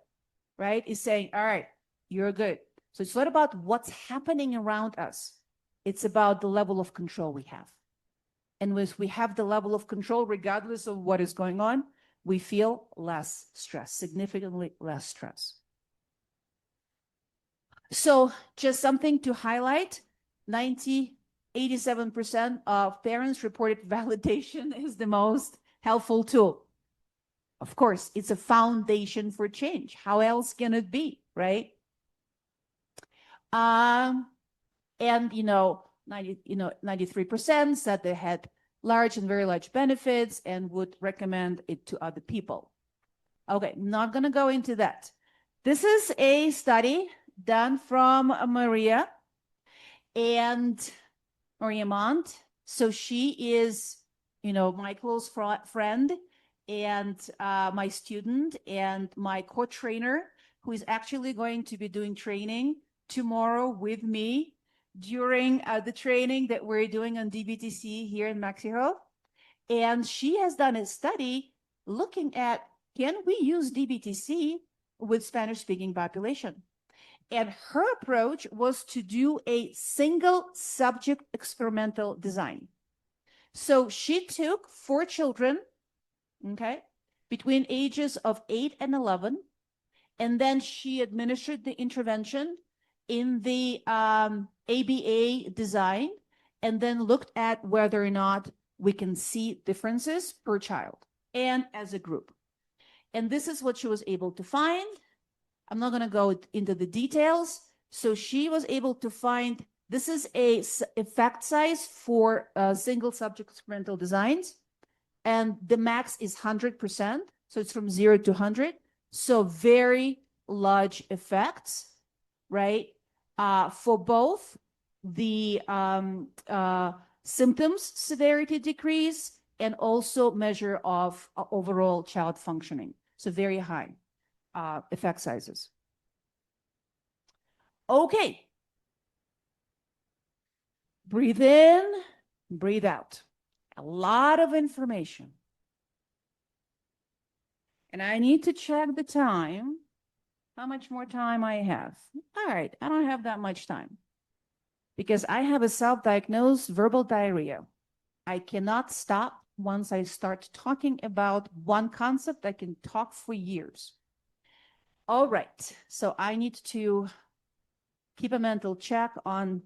right? Is saying, all right, you're good. So it's not about what's happening around us. It's about the level of control we have. And when we have the level of control, regardless of what is going on, we feel less stress, significantly less stress. So just something to highlight, 87% of parents reported validation is the most helpful tool. Of course, it's a foundation for change. How else can it be, right? And 93% said they had large and very large benefits and would recommend it to other people. Okay, not going to go into that. This is a study done from Maria Mont. So she is, my close friend and my student and my co-trainer, who is actually going to be doing training tomorrow with me during the training that we're doing on DBT-C here in Mexico. And she has done a study looking at, can we use DBT-C with Spanish-speaking population? And her approach was to do a single subject experimental design. So she took 4 children, okay, between ages of 8 and 11, and then she administered the intervention in the ABA design, and then looked at whether or not we can see differences per child and as a group. And this is what she was able to find. I'm not going to go into the details. So she was able to find, this is a effect size for single subject experimental designs. And the max is 100%. So it's from 0 to 100. So very large effects, right? For both the symptoms severity decrease and also measure of overall child functioning. So very high effect sizes. Okay. Breathe in, breathe out. A lot of information. And I need to check the time, how much more time I have. All right, I don't have that much time because I have a self-diagnosed verbal diarrhea. I cannot stop once I start talking about one concept. I can talk for years. All right, so I need to keep a mental check on,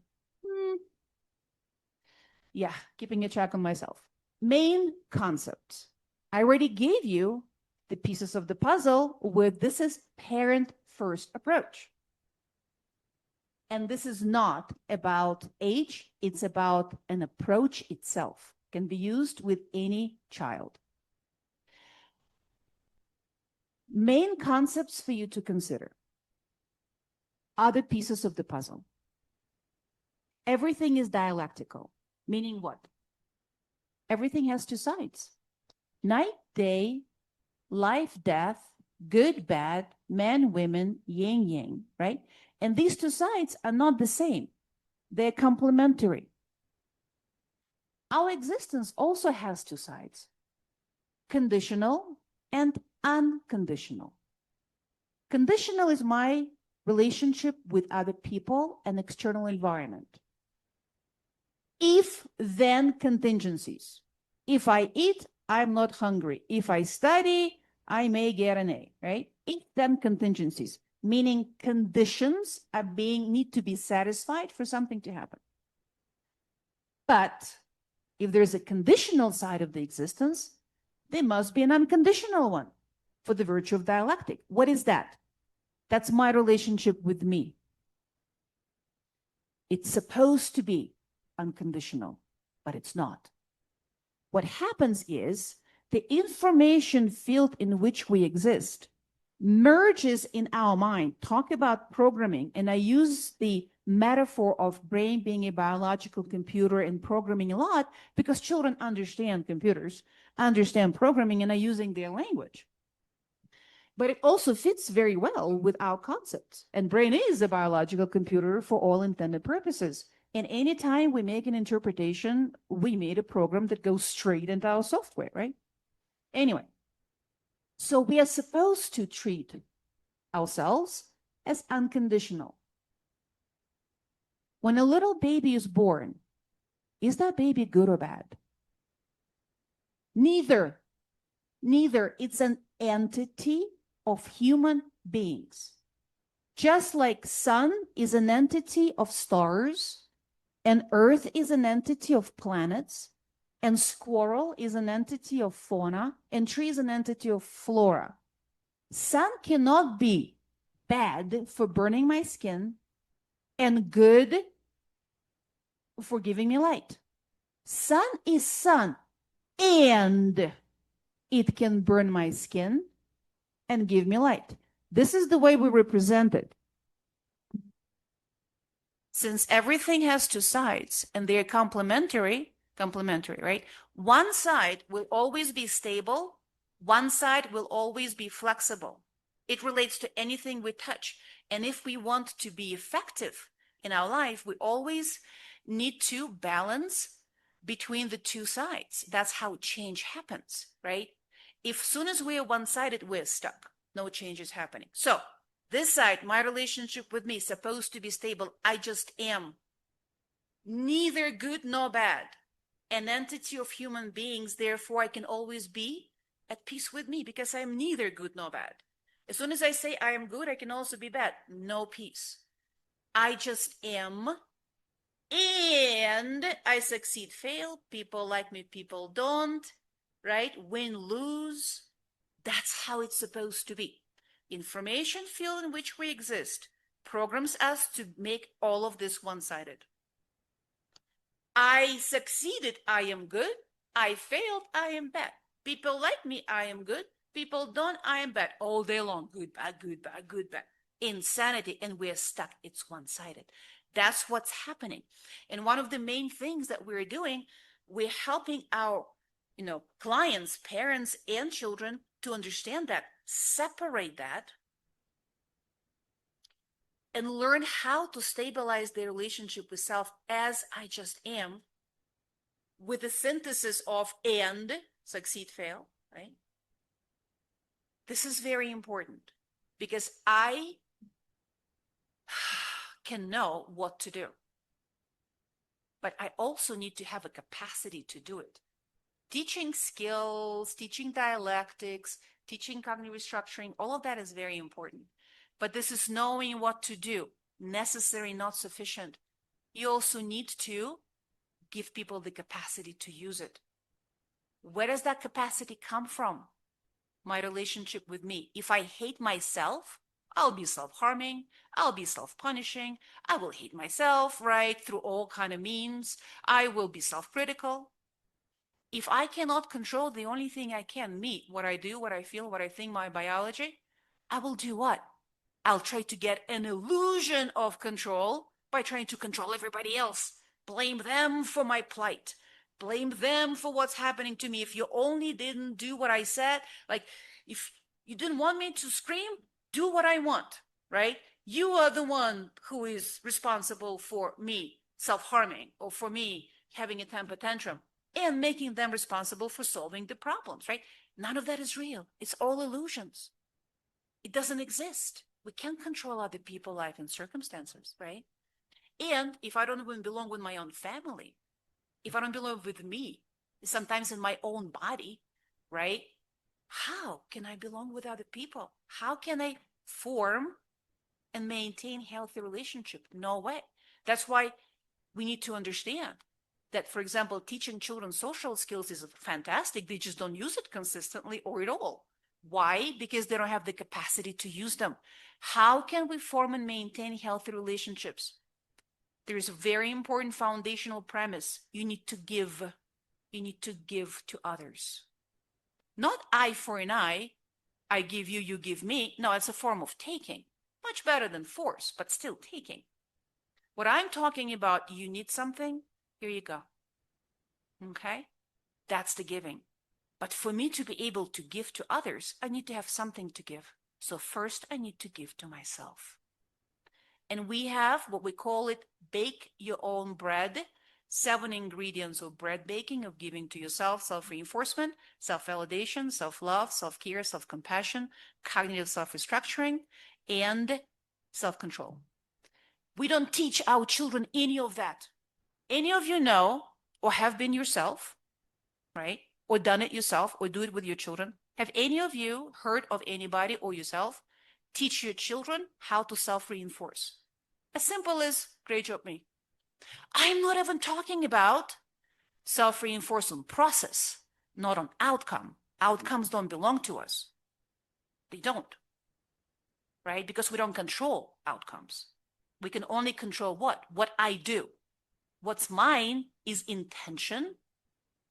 keeping a check on myself. Main concept. I already gave you the pieces of the puzzle with this is parent first approach. And this is not about age, it's about an approach itself. Can be used with any child. Main concepts for you to consider. Other pieces of the puzzle. Everything is dialectical, meaning what? Everything has 2 sides. Night, day, life, death, good, bad, man, women, yin, yang, right? And these 2 sides are not the same. They're complementary. Our existence also has 2 sides, conditional and unconditional. Conditional is my relationship with other people and external environment. If then contingencies. If I eat, I'm not hungry. If I study, I may get an A, right? If then contingencies, meaning conditions are need to be satisfied for something to happen. But if there's a conditional side of the existence, there must be an unconditional one for the virtue of dialectic. What is that? That's my relationship with me. It's supposed to be unconditional, but it's not. What happens is the information field in which we exist merges in our mind. Talk about programming, and I use the metaphor of brain being a biological computer and programming a lot because children understand computers, understand programming, and are using their language. But it also fits very well with our concepts. And brain is a biological computer for all intended purposes. And anytime we make an interpretation, we made a program that goes straight into our software, right? Anyway, so we are supposed to treat ourselves as unconditional. When a little baby is born, is that baby good or bad? Neither. It's an entity of human beings. Just like sun is an entity of stars, and earth is an entity of planets, and squirrel is an entity of fauna, and tree is an entity of flora. Sun cannot be bad for burning my skin and good for giving me light. Sun is sun, and it can burn my skin and give me light. This is the way we represent it. Since everything has two sides and they're complementary, right? One side will always be stable, one side will always be flexible. It relates to anything we touch. And if we want to be effective in our life, we always need to balance between the two sides. That's how change happens, right? If soon as we are one-sided, we're stuck. No change is happening. So this side, my relationship with me is supposed to be stable. I just am. Neither good nor bad. An entity of human beings, therefore I can always be at peace with me because I am neither good nor bad. As soon as I say I am good, I can also be bad. No peace. I just am. And I succeed, fail. People like me, people don't. Right? Win, lose. That's how it's supposed to be. Information field in which we exist programs us to make all of this one-sided. I succeeded, I am good. I failed, I am bad. People like me, I am good. People don't, I am bad. All day long, good, bad, good, bad, good, bad. Insanity, and we're stuck. It's one-sided. That's what's happening. And one of the main things that we're doing, we're helping our clients, parents, and children to understand that, separate that, and learn how to stabilize their relationship with self as I just am, with the synthesis of and, succeed, fail, right? This is very important because I can know what to do, but I also need to have a capacity to do it. Teaching skills, teaching dialectics, teaching cognitive restructuring, all of that is very important. But this is knowing what to do, necessary, not sufficient. You also need to give people the capacity to use it. Where does that capacity come from? My relationship with me. If I hate myself, I'll be self-harming, I'll be self-punishing, I will hate myself, right, through all kind of means. I will be self-critical. If I cannot control the only thing I can, me, what I do, what I feel, what I think, my biology, I will do what? I'll try to get an illusion of control by trying to control everybody else. Blame them for my plight. Blame them for what's happening to me. If you only didn't do what I said, like if you didn't want me to scream, do what I want, right? You are the one who is responsible for me self-harming or for me having a temper tantrum, and making them responsible for solving the problems, right? None of that is real. It's all illusions. It doesn't exist. We can't control other people's life and circumstances, right? And if I don't even belong with my own family, if I don't belong with me, sometimes in my own body, right? How can I belong with other people? How can I form and maintain healthy relationship? No way. That's why we need to understand that, for example, teaching children social skills is fantastic. They just don't use it consistently or at all. Why? Because they don't have the capacity to use them. How can we form and maintain healthy relationships? There is a very important foundational premise. You need to give. You need to give to others. Not eye for an eye. I give you, you give me. No, it's a form of taking. Much better than force, but still taking. What I'm talking about, you need something, here you go. Okay? That's the giving. But for me to be able to give to others, I need to have something to give. So first I need to give to myself. And we have what we call it, bake your own bread. 7 ingredients of bread baking, of giving to yourself: self-reinforcement, self-validation, self-love, self-care, self-compassion, cognitive self-restructuring, and self-control. We don't teach our children any of that. Any of you know or have been yourself, right? Or done it yourself or do it with your children? Have any of you heard of anybody or yourself teach your children how to self-reinforce? As simple as, great job, me. I'm not even talking about self-reinforcement process, not on outcome. Outcomes don't belong to us. They don't, right? Because we don't control outcomes. We can only control what? What I do. What's mine is intention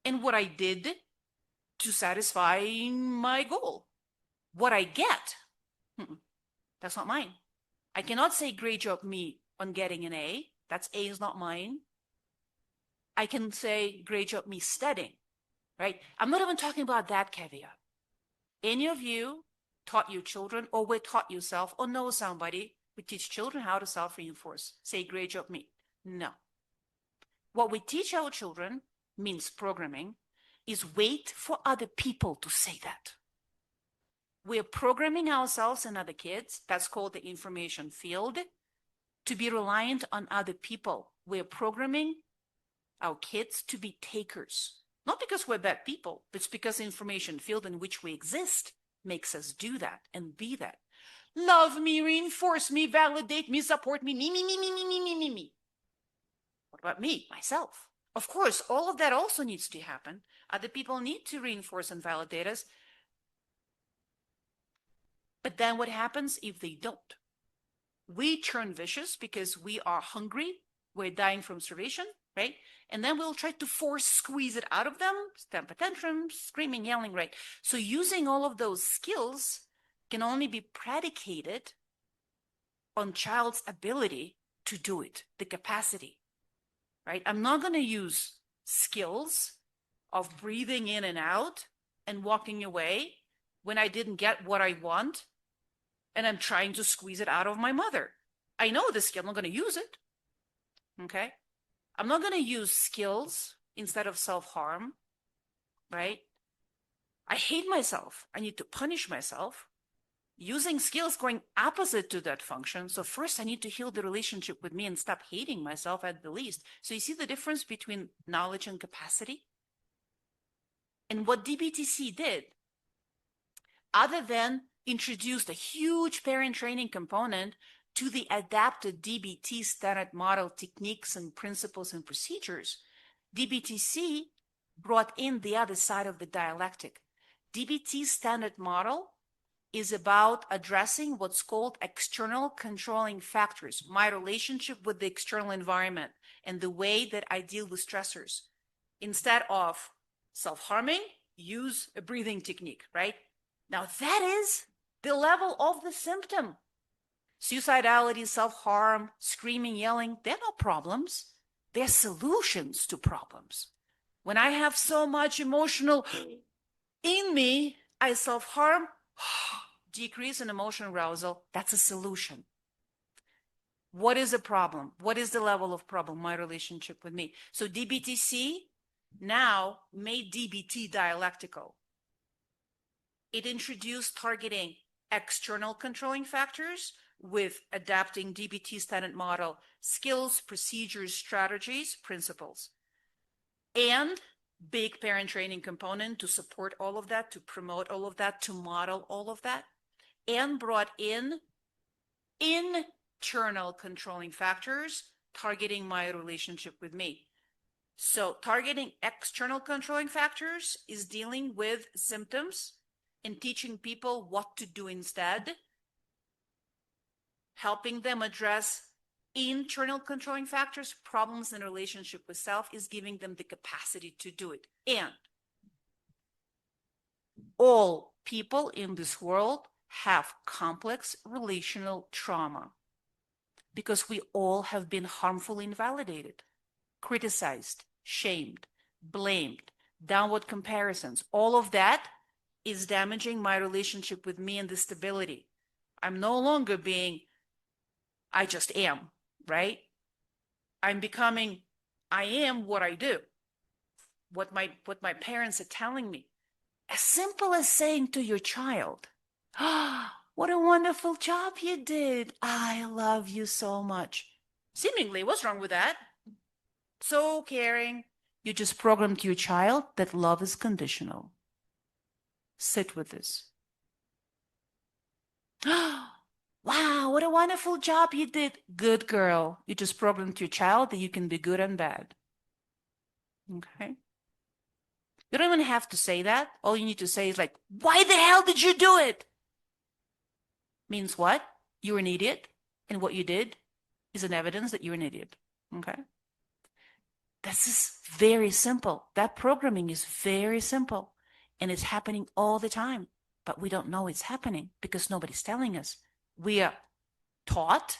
and what I did to satisfy my goal. What I get, that's not mine. I cannot say great job me on getting an A. That's A is not mine. I can say great job me studying, right? I'm not even talking about that caveat. Any of you taught your children or were taught yourself or know somebody who teach children how to self-reinforce? Say great job me. No. What we teach our children means programming is wait for other people to say that. We're programming ourselves and other kids, that's called the information field, to be reliant on other people. We're programming our kids to be takers, not because we're bad people, but it's because the information field in which we exist makes us do that and be that. Love me, reinforce me, validate me, support me, me. What about me, myself? Of course, all of that also needs to happen. Other people need to reinforce and validate us. But then what happens if they don't? We turn vicious because we are hungry. We're dying from starvation, right? And then we'll try to squeeze it out of them, temper tantrums, screaming, yelling, right? So using all of those skills can only be predicated on child's ability to do it, the capacity, right? I'm not going to use skills of breathing in and out and walking away when I didn't get what I want and I'm trying to squeeze it out of my mother. I know the skill, I'm not going to use it, okay? I'm not going to use skills instead of self-harm, right? I hate myself. I need to punish myself. Using skills going opposite to that function. So first I need to heal the relationship with me and stop hating myself at the least. So you see the difference between knowledge and capacity? And what DBT-C did, other than introduced a huge parent training component to the adapted DBT standard model techniques and principles and procedures, DBT-C brought in the other side of the dialectic. DBT standard model is about addressing what's called external controlling factors, my relationship with the external environment and the way that I deal with stressors. Instead of self-harming, use a breathing technique, right? Now that is the level of the symptom. Suicidality, self-harm, screaming, yelling, they're not problems. They're solutions to problems. When I have so much emotional in me, I self-harm, decrease in emotional arousal, that's a solution. What is the problem? What is the level of problem? My relationship with me. So DBT-C now made DBT dialectical. It introduced targeting external controlling factors with adapting DBT standard model skills, procedures, strategies, principles, and big parent training component to support all of that, to promote all of that, to model all of that, and brought in internal controlling factors targeting my relationship with me. So targeting external controlling factors is dealing with symptoms and teaching people what to do instead, helping them address internal controlling factors, problems in relationship with self, is giving them the capacity to do it. And all people in this world have complex relational trauma because we all have been harmfully invalidated, criticized, shamed, blamed, downward comparisons. All of that is damaging my relationship with me and the stability. I'm no longer being, I just am, right? I'm becoming, I am what I do, what my parents are telling me. As simple as saying to your child, "Ah, what a wonderful job you did. I love you so much." Seemingly, what's wrong with that? So caring. You just programmed your child that love is conditional. Sit with this. Wow, what a wonderful job you did. Good girl. You just programmed your child that you can be good and bad. Okay? You don't even have to say that. All you need to say is like, why the hell did you do it? Means what? You're an idiot. And what you did is an evidence that you're an idiot. Okay? This is very simple. That programming is very simple. And it's happening all the time. But we don't know it's happening because nobody's telling us. We are taught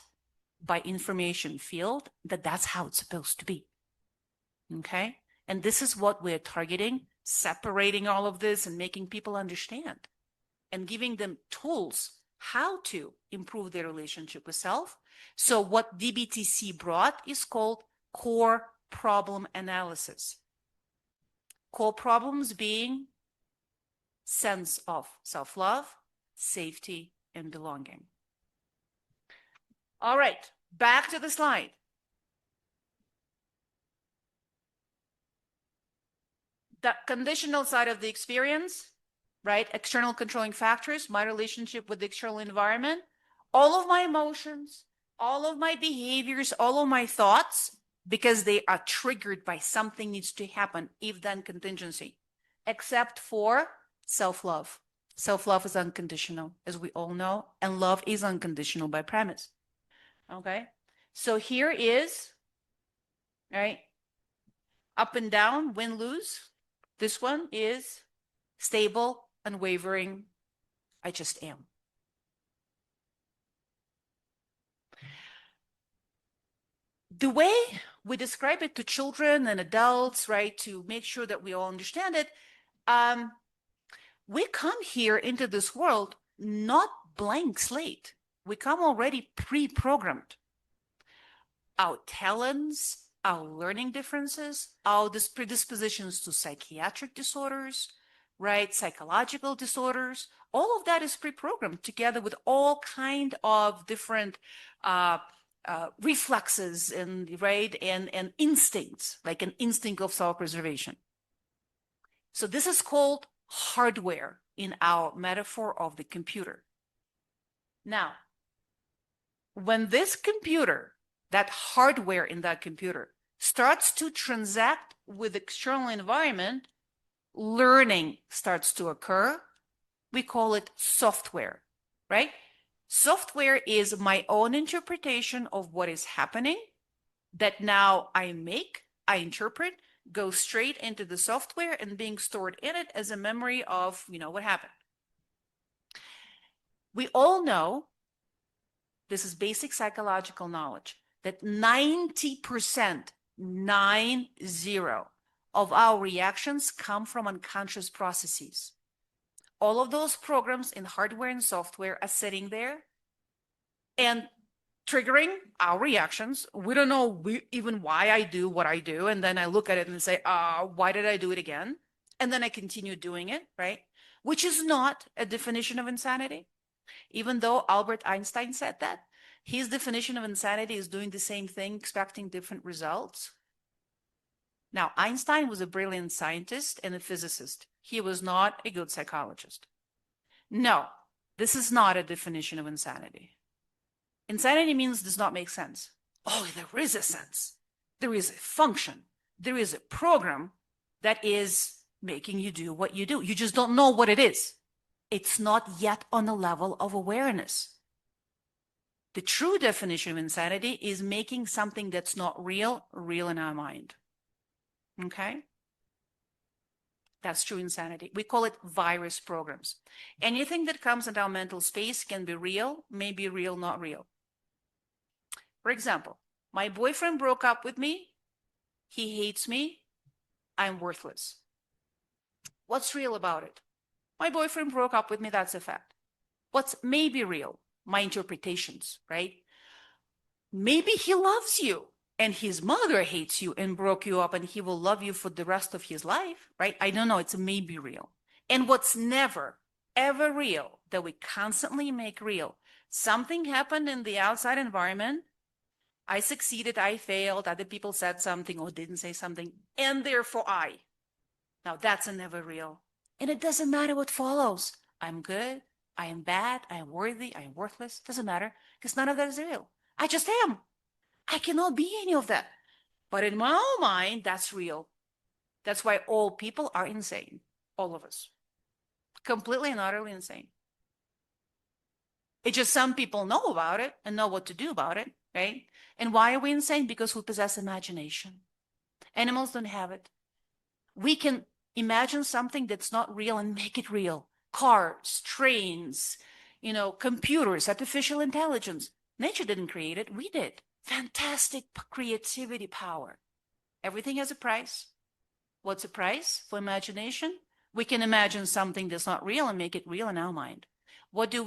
by information field that that's how it's supposed to be. Okay? And this is what we're targeting, separating all of this and making people understand and giving them tools how to improve their relationship with self. So what DBT-C brought is called core problem analysis. Core problems being sense of self-love, safety, and belonging. All right, back to the slide. The conditional side of the experience, right? External controlling factors, my relationship with the external environment, all of my emotions, all of my behaviors, all of my thoughts, because they are triggered by something needs to happen, if then contingency, except for self-love. Self-love is unconditional, as we all know, and love is unconditional by premise. Okay, so here is, right, up and down, win, lose. This one is stable, unwavering, I just am. The way we describe it to children and adults, right, to make sure that we all understand it, we come here into this world not blank slate. We come already pre-programmed. Our talents, our learning differences, our predispositions to psychiatric disorders, right, psychological disorders, all of that is pre-programmed together with all kind of different reflexes and right and instincts, like an instinct of self-preservation. So this is called hardware in our metaphor of the computer. Now, when this computer, that hardware in that computer, starts to transact with the external environment, learning starts to occur. We call it software, right? Software is my own interpretation of what is happening that now I make, I interpret, go straight into the software and being stored in it as a memory of, what happened. We all know, this is basic psychological knowledge, that 90%, 90, of our reactions come from unconscious processes. All of those programs in hardware and software are sitting there and triggering our reactions. We don't know even why I do what I do. And then I look at it and say, why did I do it again? And then I continue doing it, right? Which is not a definition of insanity. Even though Albert Einstein said that, his definition of insanity is doing the same thing, expecting different results. Now, Einstein was a brilliant scientist and a physicist. He was not a good psychologist. No, this is not a definition of insanity. Insanity means does not make sense. Oh, there is a sense. There is a function. There is a program that is making you do what you do. You just don't know what it is. It's not yet on the level of awareness. The true definition of insanity is making something that's not real, real in our mind. Okay? That's true insanity. We call it virus programs. Anything that comes into our mental space can be real, may be real, not real. For example, my boyfriend broke up with me. He hates me. I'm worthless. What's real about it? My boyfriend broke up with me. That's a fact. What's maybe real? my interpretations, right? Maybe he loves you and his mother hates you and broke you up and he will love you for the rest of his life, right? I don't know. It's maybe real. And what's never, ever real that we constantly make real, something happened in the outside environment. I succeeded, I failed, other people said something or didn't say something, and therefore I. Now that's a never real. And it doesn't matter what follows. I'm good, I am bad, I am worthy, I am worthless. Doesn't matter because none of that is real. I just am. I cannot be any of that. But in my own mind, that's real. That's why all people are insane. All of us. Completely and utterly insane. It's just some people know about it and know what to do about it, right? And why are we insane? Because we possess imagination. Animals don't have it. We can imagine something that's not real and make it real. Cars, trains, computers, artificial intelligence. Nature didn't create it, we did. Fantastic creativity power. Everything has a price. What's the price for imagination? We can imagine something that's not real and make it real in our mind. What do?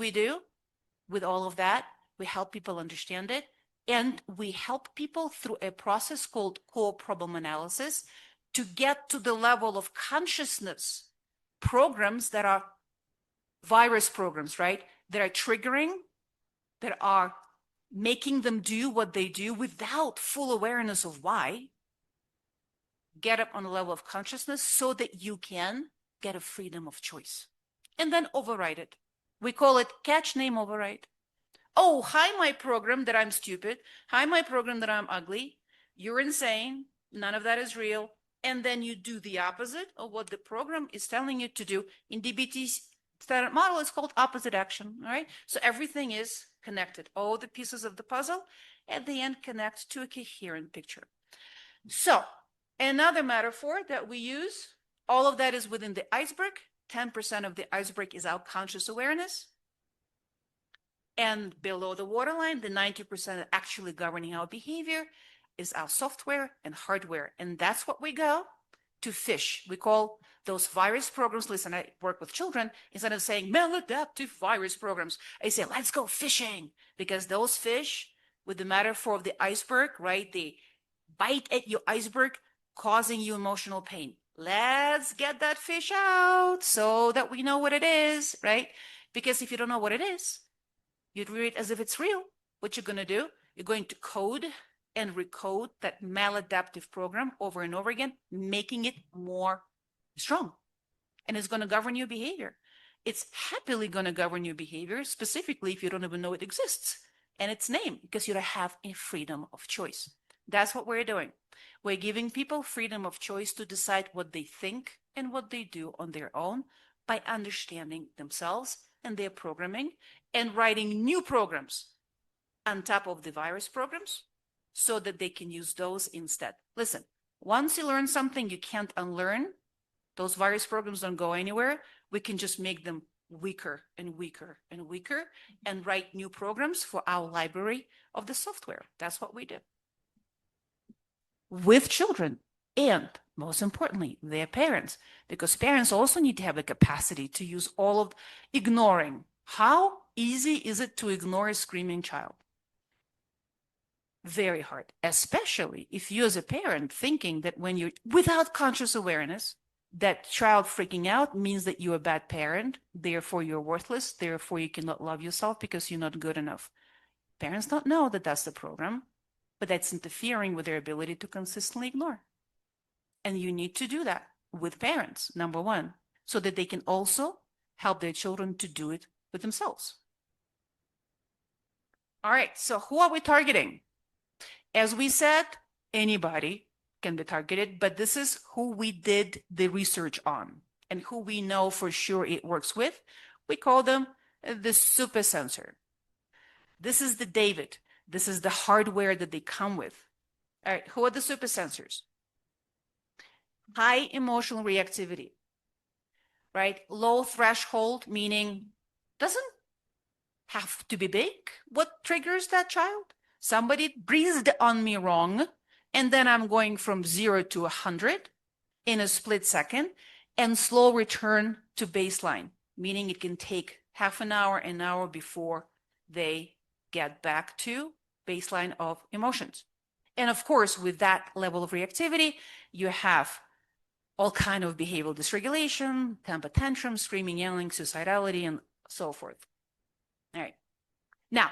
With all of that, we help people understand it, and we help people through a process called core problem analysis to get to the level of consciousness programs that are virus programs, right? That are triggering, that are making them do what they do without full awareness of why. Get up on a level of consciousness so that you can get a freedom of choice and then override it. We call it catch, name, override. Oh, hi, my program that I'm stupid. Hi, my program that I'm ugly. You're insane. None of that is real. And then you do the opposite of what the program is telling you to do. In DBT standard model, it's called opposite action. All right. So everything is connected. All the pieces of the puzzle at the end connect to a coherent picture. So another metaphor that we use, all of that is within the iceberg. 10% of the iceberg is our conscious awareness. And below the waterline, the 90% actually governing our behavior is our software and hardware. And that's what we go to fish. We call those virus programs. Listen, I work with children. Instead of saying maladaptive virus programs, I say, let's go fishing. Because those fish, with the metaphor of the iceberg, right? They bite at your iceberg, causing you emotional pain. Let's get that fish out so that we know what it is, right? Because if you don't know what it is, you'd read it as if it's real. What you're going to do, you're going to code and recode that maladaptive program over and over again, making it more strong. And it's going to govern your behavior. It's happily going to govern your behavior, specifically if you don't even know it exists and its name, because you don't have a freedom of choice. That's what we're doing. We're giving people freedom of choice to decide what they think and what they do on their own by understanding themselves and their programming and writing new programs on top of the virus programs so that they can use those instead. Listen, once you learn something you can't unlearn, those virus programs don't go anywhere. We can just make them weaker and weaker and weaker and write new programs for our library of the software. That's what we do. With children and, most importantly, their parents, because parents also need to have the capacity to use all of ignoring. How easy is it to ignore a screaming child? Very hard, especially if you as a parent thinking that when you're without conscious awareness, that child freaking out means that you're a bad parent, therefore you're worthless, therefore you cannot love yourself because you're not good enough. Parents don't know that that's the program, but that's interfering with their ability to consistently ignore. And you need to do that with parents, number one, so that they can also help their children to do it with themselves. All right, so who are we targeting? As we said, anybody can be targeted, but this is who we did the research on and who we know for sure it works with. We call them the super sensor. This is the David. This is the hardware that they come with. All right, who are the super sensors? High emotional reactivity, right? Low threshold, meaning doesn't have to be big. What triggers that child? Somebody breathed on me wrong, and then I'm going from 0 to 100 in a split second, and slow return to baseline, meaning it can take half an hour before they get back to baseline of emotions. And of course, with that level of reactivity, you have all kind of behavioral dysregulation, temper tantrums, screaming, yelling, suicidality, and so forth. All right. Now,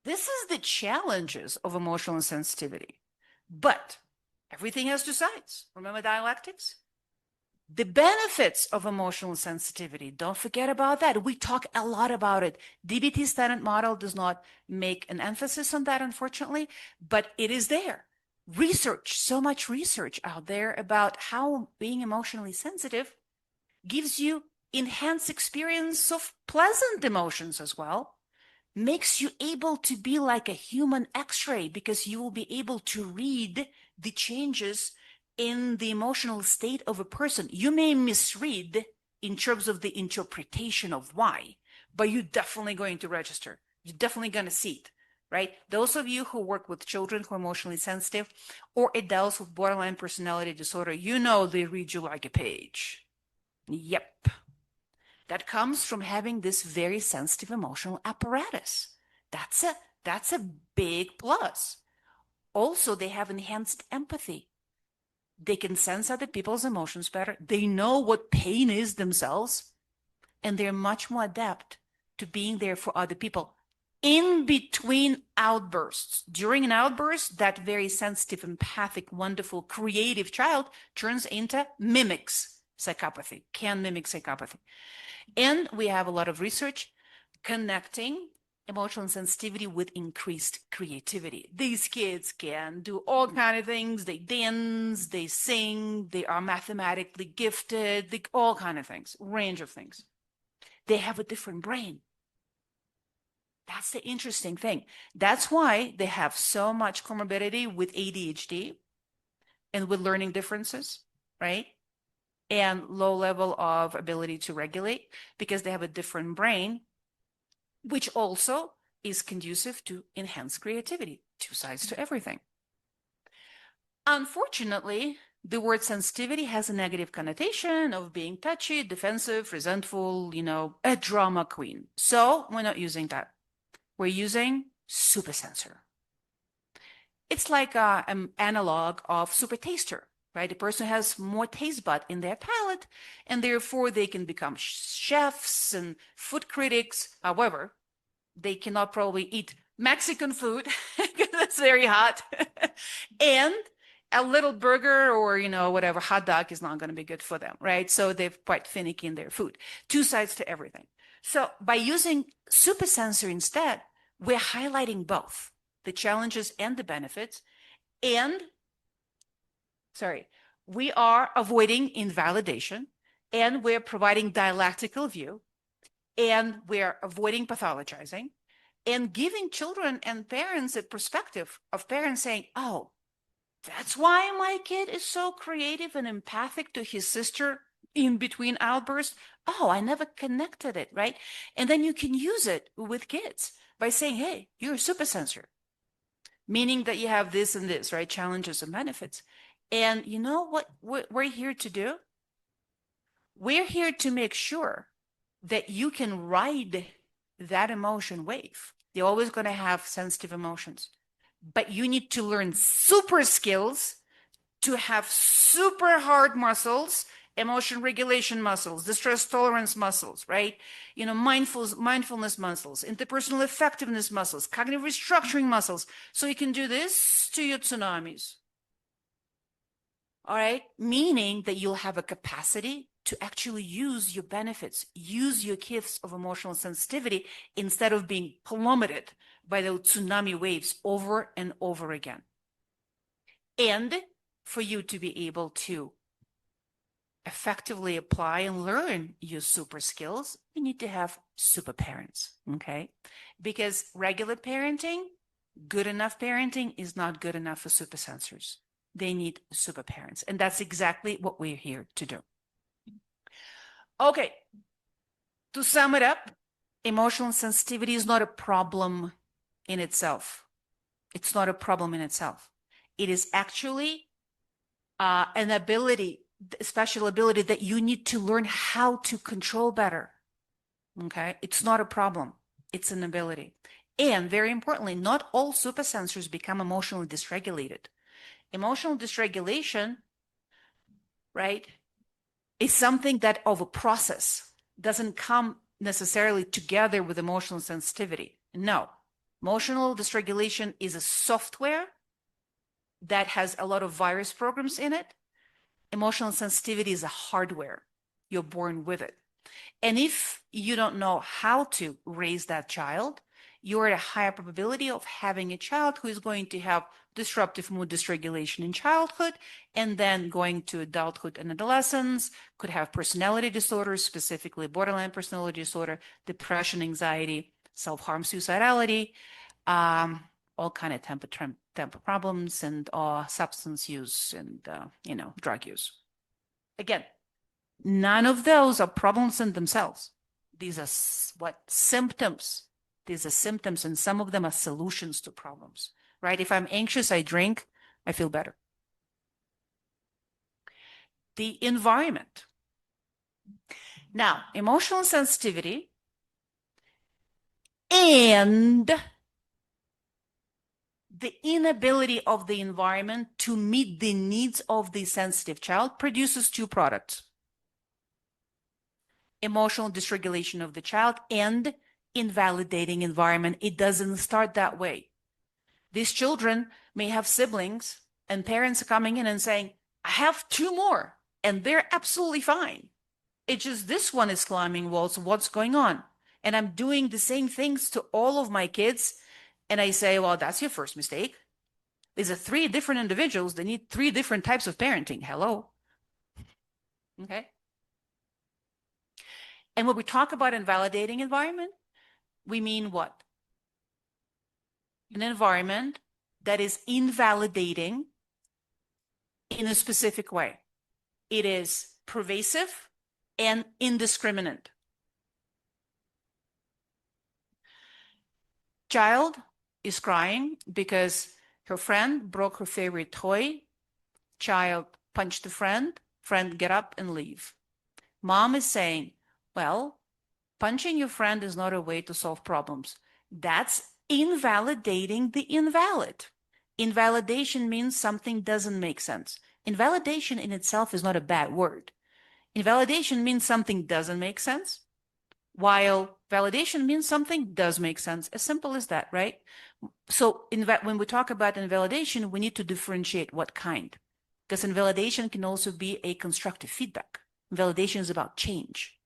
this is the challenges of emotional insensitivity, but everything has two sides. Remember dialectics? The benefits of emotional sensitivity, don't forget about that. We talk a lot about it. DBT standard model does not make an emphasis on that, unfortunately, but it is there. Research, so much research out there about how being emotionally sensitive gives you enhanced experience of pleasant emotions as well, makes you able to be like a human x-ray because you will be able to read the changes in the emotional state of a person. You may misread in terms of the interpretation of why, but you're definitely going to register. You're definitely going to see it, right? Those of you who work with children who are emotionally sensitive or adults with borderline personality disorder, you know they read you like a page. Yep. That comes from having this very sensitive emotional apparatus. That's a big plus. Also, they have enhanced empathy. They can sense other people's emotions better. They know what pain is themselves, and they're much more adept to being there for other people in between outbursts. During an outburst, that very sensitive, empathic, wonderful, creative child turns into mimics psychopathy, can mimic psychopathy. And we have a lot of research connecting emotional sensitivity with increased creativity. These kids can do all kinds of things. They dance, they sing, they are mathematically gifted, all kinds of things, range of things. They have a different brain. That's the interesting thing. That's why they have so much comorbidity with ADHD and with learning differences, right? And low level of ability to regulate because they have a different brain, which also is conducive to enhanced creativity. Two sides to everything. Unfortunately, the word sensitivity has a negative connotation of being touchy, defensive, resentful, a drama queen. So we're not using that. We're using supersensor. It's like an analog of super taster, right? The person has more taste bud in their palate, and therefore they can become chefs and food critics. However, they cannot probably eat Mexican food because it's very hot. And a little burger or, whatever, hot dog is not going to be good for them, right? So they're quite finicky in their food. Two sides to everything. So by using supersensor instead, we're highlighting both the challenges and the benefits. And, we are avoiding invalidation, and we're providing dialectical view, and we're avoiding pathologizing, and giving children and parents a perspective of parents saying, oh, that's why my kid is so creative and empathic to his sister in between outbursts. Oh, I never connected it, right? And then you can use it with kids by saying, hey, you're a supersensor, meaning that you have this and this, right? Challenges and benefits. And you know what we're here to do? We're here to make sure that you can ride that emotion wave. You're always going to have sensitive emotions, but you need to learn super skills to have super hard muscles, emotion regulation muscles, distress tolerance muscles, right? Mindfulness muscles, interpersonal effectiveness muscles, cognitive restructuring muscles. So you can do this to your tsunamis. All right? Meaning that you'll have a capacity to actually use your benefits, use your gifts of emotional sensitivity instead of being plummeted by the tsunami waves over and over again. And for you to be able to effectively apply and learn your super skills, you need to have super parents, okay? Because regular parenting, good enough parenting is not good enough for super sensors. They need super parents. And that's exactly what we're here to do. Okay, to sum it up, emotional sensitivity is not a problem in itself. It's not a problem in itself. It is actually an ability, a special ability that you need to learn how to control better. Okay, it's not a problem. It's an ability. And very importantly, not all supersensors become emotionally dysregulated. Emotional dysregulation, right, is something that of a process, doesn't come necessarily together with emotional sensitivity. No, emotional dysregulation is a software that has a lot of virus programs in it. Emotional sensitivity is a hardware. You're born with it. And if you don't know how to raise that child, you're at a higher probability of having a child who is going to have disruptive mood dysregulation in childhood, and then going to adulthood and adolescence, could have personality disorders, specifically borderline personality disorder, depression, anxiety, self-harm, suicidality, all kind of temper problems, and substance use, and drug use. Again, none of those are problems in themselves. These are symptoms. These are symptoms, and some of them are solutions to problems, right? If I'm anxious, I drink, I feel better. The environment. Now, emotional sensitivity and the inability of the environment to meet the needs of the sensitive child produces two products: emotional dysregulation of the child and invalidating environment. It doesn't start that way. These children may have siblings and parents coming in and saying, I have two more, and they're absolutely fine. It's just this one is climbing walls. What's going on? And I'm doing the same things to all of my kids. And I say, well, that's your first mistake. These are three different individuals. They need three different types of parenting. Hello. Okay. And when we talk about invalidating environment, we mean what? An environment that is invalidating in a specific way. It is pervasive and indiscriminate. Child is crying because her friend broke her favorite toy. Child punched the friend. Friend, get up and leave. Mom is saying, well, punching your friend is not a way to solve problems. That's invalidating the invalid. Invalidation means something doesn't make sense. Invalidation in itself is not a bad word. Invalidation means something doesn't make sense, while validation means something does make sense. As simple as that, right? So when we talk about invalidation, we need to differentiate what kind, because invalidation can also be a constructive feedback. Invalidation is about change.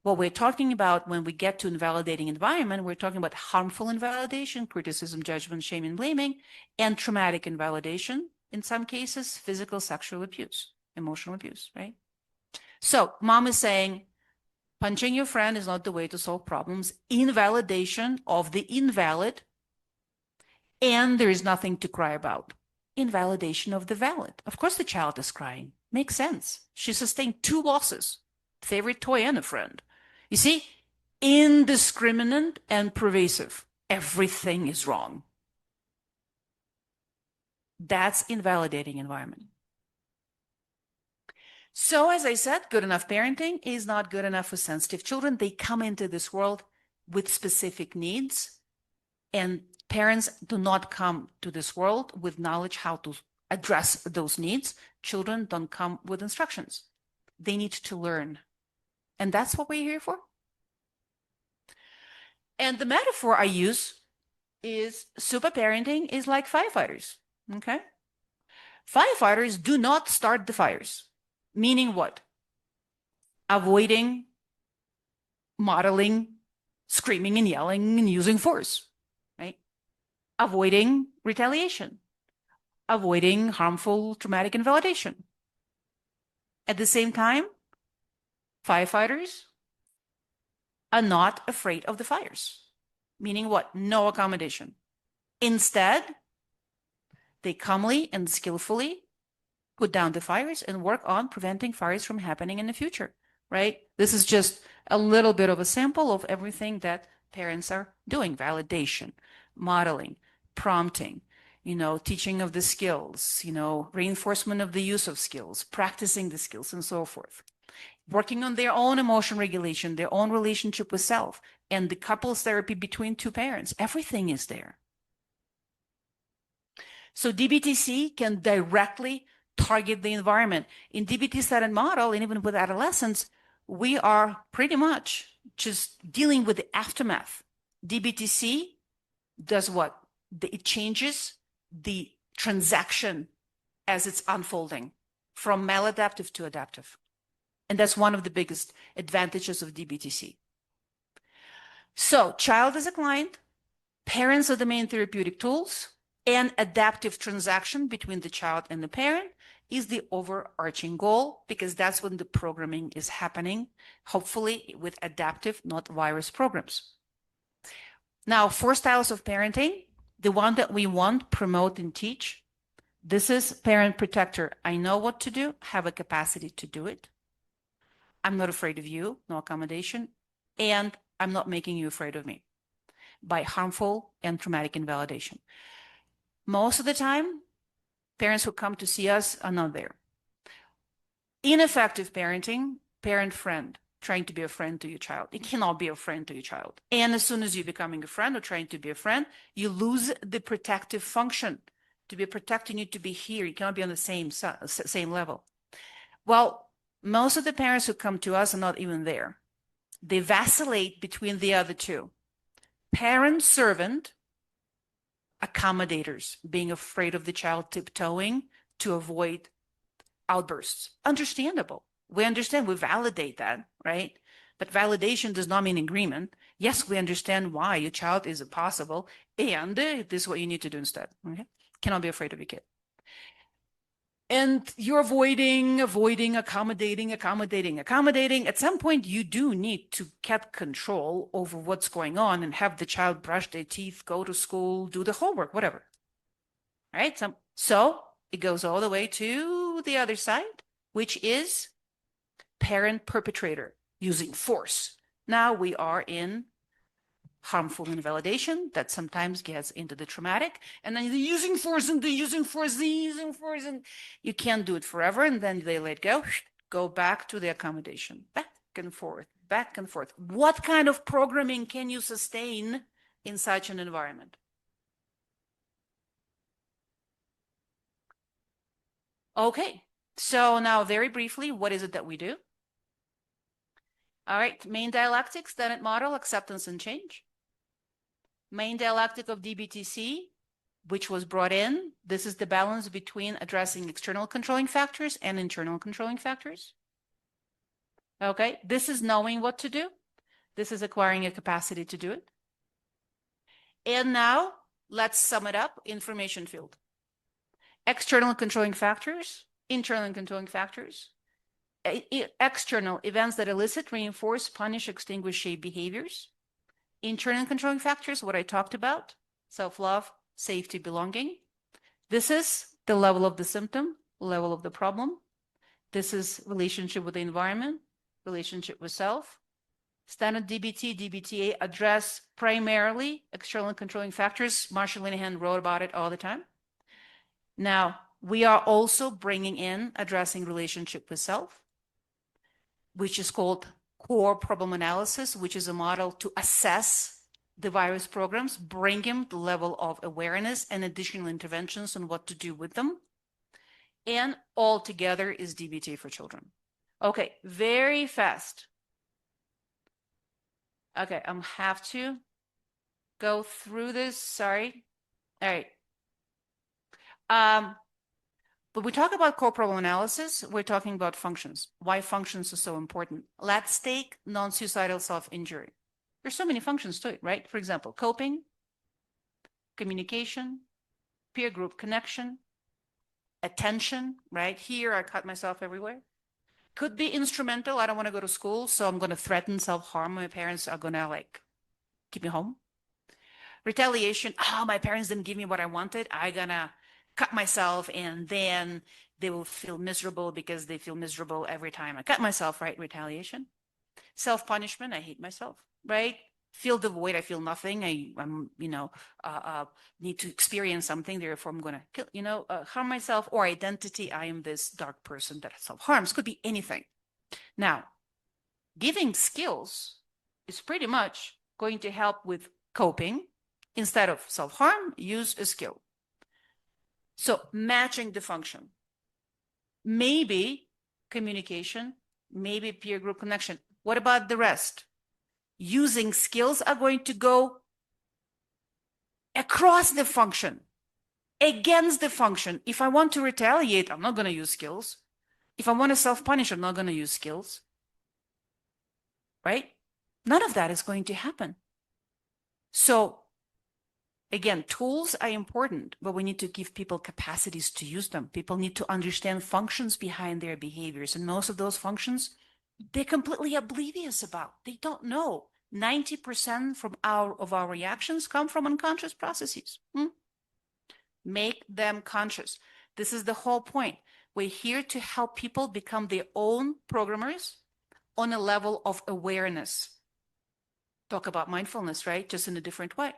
What we're talking about when we get to invalidating environment, we're talking about harmful invalidation, criticism, judgment, shame, and blaming, and traumatic invalidation, in some cases, physical, sexual abuse, emotional abuse, right? So mom is saying, punching your friend is not the way to solve problems. Invalidation of the invalid, and there is nothing to cry about. Invalidation of the valid. Of course the child is crying. Makes sense. She sustained two losses, favorite toy and a friend. You see, indiscriminate and pervasive. Everything is wrong. That's invalidating environment. So as I said, good enough parenting is not good enough for sensitive children. They come into this world with specific needs, and parents do not come to this world with knowledge how to address those needs. Children don't come with instructions. They need to learn. And that's what we're here for. And the metaphor I use is super parenting is like firefighters, okay? Firefighters do not start the fires. Meaning what? Avoiding, modeling, screaming and yelling and using force, right? Avoiding retaliation, avoiding harmful traumatic invalidation. At the same time, firefighters are not afraid of the fires. Meaning what? No accommodation. Instead, they calmly and skillfully put down the fires and work on preventing fires from happening in the future, right? This is just a little bit of a sample of everything that parents are doing: validation, modeling, prompting, teaching of the skills, reinforcement of the use of skills, practicing the skills, and so forth. working on their own emotion regulation, their own relationship with self, and the couples therapy between two parents. Everything is there. So DBT-C can directly target the environment. In DBT-studied model, and even with adolescents, we are pretty much just dealing with the aftermath. DBT-C does what? It changes the transaction as it's unfolding from maladaptive to adaptive. And that's one of the biggest advantages of DBT-C. So child is a client, parents are the main therapeutic tools, and adaptive transaction between the child and the parent is the overarching goal, because that's when the programming is happening, hopefully with adaptive, not virus programs. Now, 4 styles of parenting, the one that we want, promote, and teach. This is parent protector. I know what to do, have a capacity to do it. I'm not afraid of you, no accommodation, and I'm not making you afraid of me by harmful and traumatic invalidation. Most of the time, parents who come to see us are not there. Ineffective parenting, parent-friend, trying to be a friend to your child. It cannot be a friend to your child. And as soon as you're becoming a friend or trying to be a friend, you lose the protective function. To be protecting, you need to be here. You cannot be on the same level. Well, most of the parents who come to us are not even there. They vacillate between the other two. Parent-servant, accommodators, being afraid of the child tiptoeing to avoid outbursts. Understandable. We understand, we validate that, right? But validation does not mean agreement. Yes, we understand why your child is impossible, and this is what you need to do instead. Okay? Cannot be afraid of your kid. And you're avoiding, accommodating. At some point, you do need to get control over what's going on and have the child brush their teeth, go to school, do the homework, whatever. All right? So it goes all the way to the other side, which is parent perpetrator, using force. Now we are in harmful invalidation that sometimes gets into the traumatic, and then they're using force, and you can't do it forever, and then they let go back to the accommodation, back and forth. What kind of programming can you sustain in such an environment? Okay, so now very briefly, what is it that we do? All right, main dialectics, Dennett model, acceptance and change. Main dialectic of DBT-C, which was brought in. This is the balance between addressing external controlling factors and internal controlling factors. Okay, this is knowing what to do. This is acquiring a capacity to do it. And now let's sum it up, information field. External controlling factors, internal controlling factors. External events that elicit, reinforce, punish, extinguish, shape behaviors. Internal controlling factors, what I talked about, self-love, safety, belonging. This is the level of the symptom, level of the problem. This is relationship with the environment, relationship with self. Standard DBT, DBTA address primarily external controlling factors. Marsha Linehan wrote about it all the time. Now, we are also bringing in addressing relationship with self, which is called core problem analysis, which is a model to assess the virus programs, bring them the level of awareness and additional interventions on what to do with them. And all together is DBT for children. Okay, very fast. Okay, I have to go through this, sorry. All right. But we talk about core problem analysis, we're talking about functions. Why functions are so important. Let's take non-suicidal self-injury. There's so many functions to it, right? For example, coping, communication, peer group connection, attention, right? Here, I cut myself everywhere. Could be instrumental. I don't want to go to school, so I'm going to threaten self-harm. My parents are going to keep me home. Retaliation. Oh, my parents didn't give me what I wanted. I'm going to cut myself, and then they will feel miserable because they feel miserable every time I cut myself, right? Retaliation. Self-punishment. I hate myself, right? Feel the void. I feel nothing. I'm need to experience something. Therefore, I'm going to kill, harm myself. Or identity. I am this dark person that self-harms. Could be anything. Now, Giving skills is pretty much going to help with coping. Instead of self-harm, use a skill. So matching the function. Maybe communication, maybe peer group connection. What about the rest? Using skills are going to go across the function, against the function. If I want to retaliate, I'm not going to use skills. If I want to self-punish, I'm not going to use skills. Right? None of that is going to happen. So again, tools are important, but we need to give people capacities to use them. People need to understand functions behind their behaviors. And most of those functions, they're completely oblivious about. They don't know. 90% of our reactions come from unconscious processes. Make them conscious. This is the whole point. We're here to help people become their own programmers on a level of awareness. Talk about mindfulness, right? Just in a different way.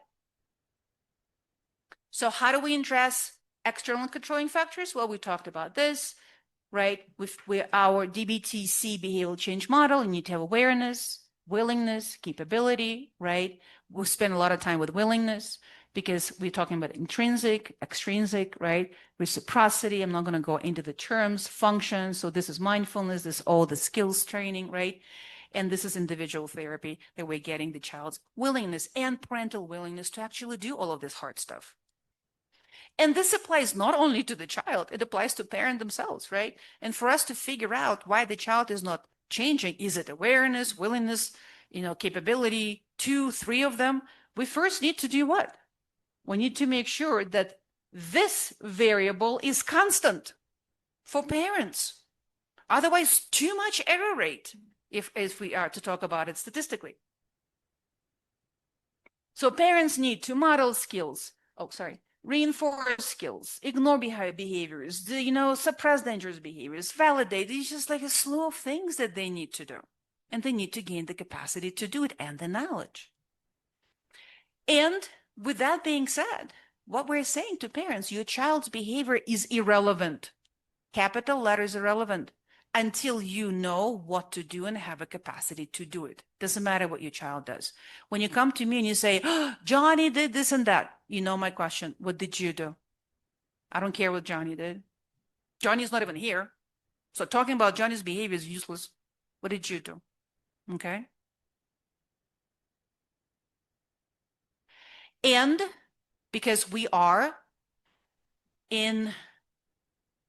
So how do we address external controlling factors? Well, we talked about this, right? With our DBT-C behavioral change model, you need to have awareness, willingness, capability, right? We'll spend a lot of time with willingness because we're talking about intrinsic, extrinsic, right? Reciprocity. I'm not going to go into the terms, functions. So this is mindfulness, this is all the skills training, right? And this is individual therapy that we're getting the child's willingness and parental willingness to actually do all of this hard stuff. And this applies not only to the child, it applies to parents themselves, right? And for us to figure out why the child is not changing, is it awareness, willingness, capability, 2, 3 of them? We first need to do what? We need to make sure that this variable is constant for parents. Otherwise, too much error rate if we are to talk about it statistically. So parents need to model skills. Reinforce skills, ignore behaviors, suppress dangerous behaviors, validate. It's just like a slew of things that they need to do. And they need to gain the capacity to do it and the knowledge. And with that being said, what we're saying to parents, your child's behavior is irrelevant. Capital letters irrelevant until you know what to do and have a capacity to do it. Doesn't matter what your child does. When you come to me and you say, oh, Johnny did this and that, you know my question, what did you do? I don't care what Johnny did. Johnny's not even here. So talking about Johnny's behavior is useless. What did you do? Okay. And because we are in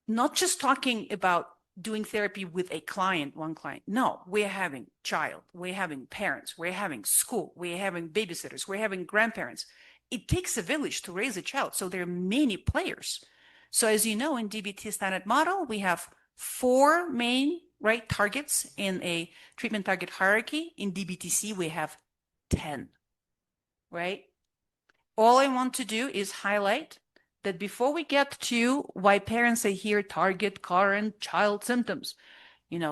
not just talking about doing therapy with a client, one client. No, we're having child, we're having parents, we're having school, we're having babysitters, we're having grandparents. It takes a village to raise a child. So there are many players. So as you know, in DBT standard model, we have 4 main targets in a treatment target hierarchy. In DBT-C, we have 10, right? All I want to do is highlight that before we get to why parents are here target current child symptoms,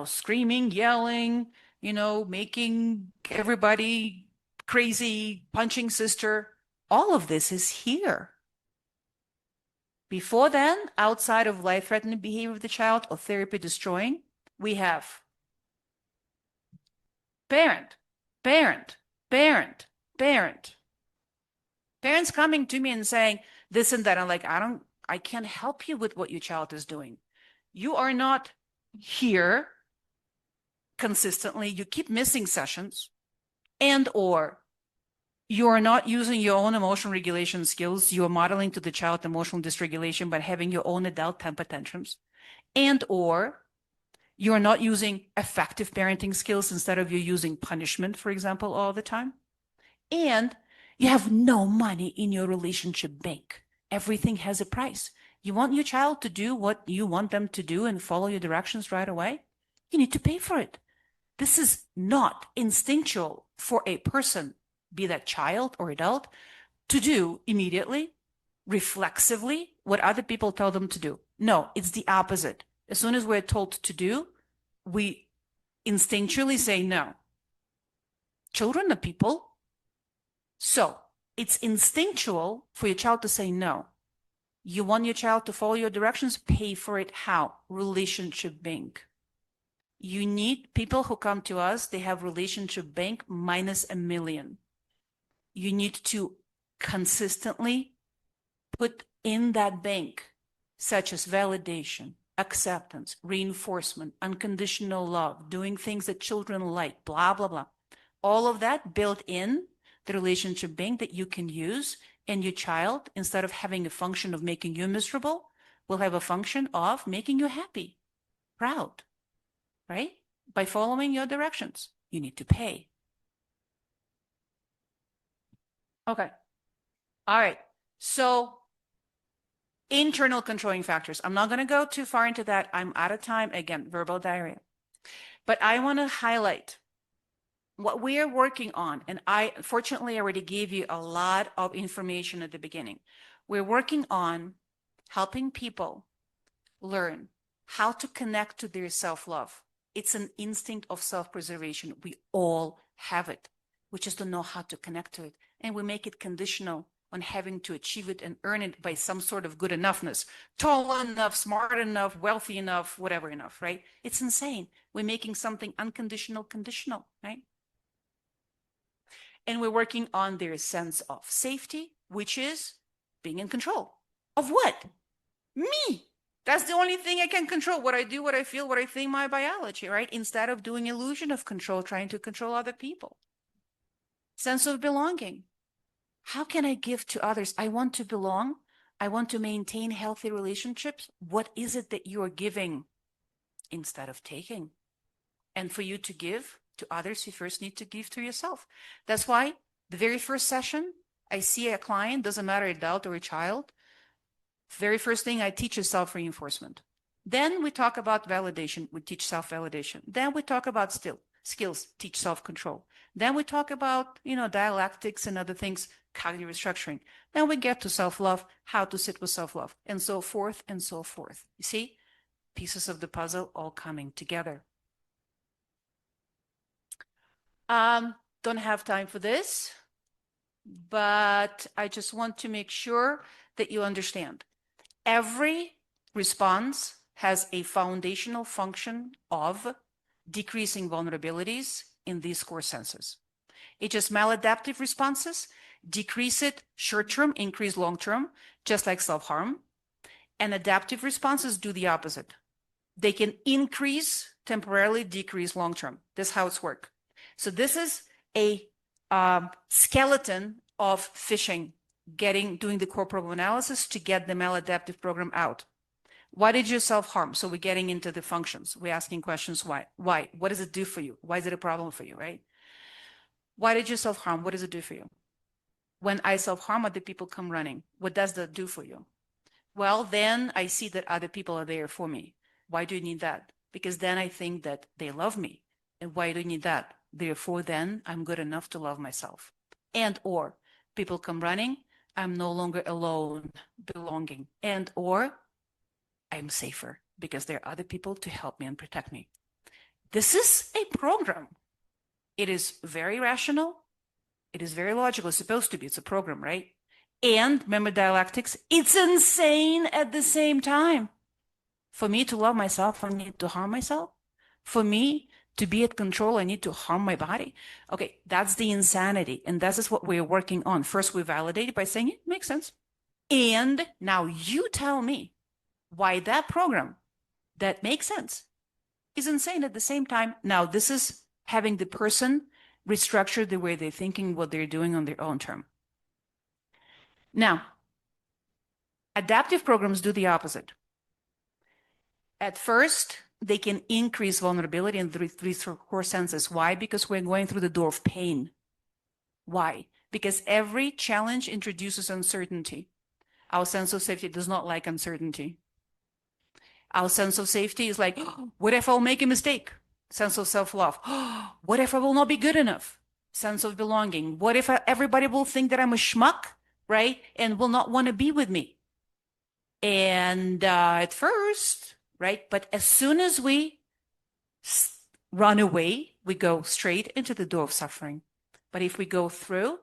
screaming, yelling, making everybody crazy, punching sister, all of this is here. Before then, outside of life-threatening behavior of the child or therapy destroying, we have parent. Parents coming to me and saying this and that. I'm like, I can't help you with what your child is doing. You are not here consistently. You keep missing sessions, and or you are not using your own emotional regulation skills. You are modeling to the child emotional dysregulation by having your own adult temper tantrums, and or you are not using effective parenting skills. Instead of you using punishment, for example, all the time. And you have no money in your relationship bank. Everything has a price. You want your child to do what you want them to do and follow your directions right away? You need to pay for it. This is not instinctual for a person, be that child or adult, to do immediately, reflexively, what other people tell them to do. No, it's the opposite. As soon as we're told to do, we instinctually say no. Children are people. So it's instinctual for your child to say no. You want your child to follow your directions, pay for it. How? Relationship bank. You need people who come to us, they have relationship bank minus $1 million. You need to consistently put in that bank, such as validation, acceptance, reinforcement, unconditional love, doing things that children like, blah, blah, blah. All of that built in the relationship bank that you can use, and your child, instead of having a function of making you miserable, will have a function of making you happy, proud, right? By following your directions. You need to pay. Okay. All right. So internal controlling factors. I'm not going to go too far into that. I'm out of time. Again, verbal diarrhea. But I want to highlight what we are working on. And I fortunately already gave you a lot of information at the beginning. We're working on helping people learn how to connect to their self-love. It's an instinct of self-preservation. We all have it. We just don't know how to connect to it. And we make it conditional on having to achieve it and earn it by some sort of good enoughness. Tall enough, smart enough, wealthy enough, whatever enough, right? It's insane. We're making something unconditional conditional, right? And we're working on their sense of safety, which is being in control. Of what? Me. That's the only thing I can control. What I do, what I feel, what I think, my biology, right? Instead of doing illusion of control, trying to control other people. Sense of belonging. How can I give to others? I want to belong. I want to maintain healthy relationships. What is it that you are giving instead of taking? And for you to give to others, you first need to give to yourself. That's why the very first session, I see a client, doesn't matter adult or a child, very first thing I teach is self-reinforcement. Then we talk about validation, we teach self-validation. Then we talk about skills, teach self-control. Then we talk about, dialectics and other things, cognitive restructuring. Then we get to self-love, how to sit with self-love, and so forth and so forth. You see, pieces of the puzzle all coming together. Don't have time for this, but I just want to make sure that you understand. Every response has a foundational function of decreasing vulnerabilities in these core senses. It's just maladaptive responses decrease it short-term, increase long-term, just like self-harm. And adaptive responses do the opposite. They can increase temporarily, decrease long-term. This is how it's work. So this is a skeleton of fishing, doing the core problem analysis to get the maladaptive program out. Why did you self-harm? So we're getting into the functions. We're asking questions, why? Why? What does it do for you? Why is it a problem for you, right? Why did you self-harm? What does it do for you? When I self-harm, other people come running. What does that do for you? Well, then I see that other people are there for me. Why do you need that? Because then I think that they love me. And why do you need that? Therefore, then I'm good enough to love myself. And or people come running, I'm no longer alone, belonging. And or I'm safer because there are other people to help me and protect me. This is a program. It is very rational. It is very logical. It's supposed to be. It's a program, right? And remember dialectics, it's insane at the same time. For me to love myself, I need to harm myself. For me to be at control, I need to harm my body. Okay, that's the insanity. And this is what we're working on. First, we validate it by saying it makes sense. And now you tell me why that program that makes sense is insane at the same time. Now, this is having the person restructure the way they're thinking, what they're doing on their own term. Now, adaptive programs do the opposite. At first, they can increase vulnerability in three core senses. Why? Because we're going through the door of pain. Why? Because every challenge introduces uncertainty. Our sense of safety does not like uncertainty. Our sense of safety is like, oh, what if I'll make a mistake? Sense of self-love. Oh, what if I will not be good enough? Sense of belonging. What if everybody will think that I'm a schmuck, right? And will not want to be with me? And at first, right? But as soon as we run away, we go straight into the door of suffering. But if we go through,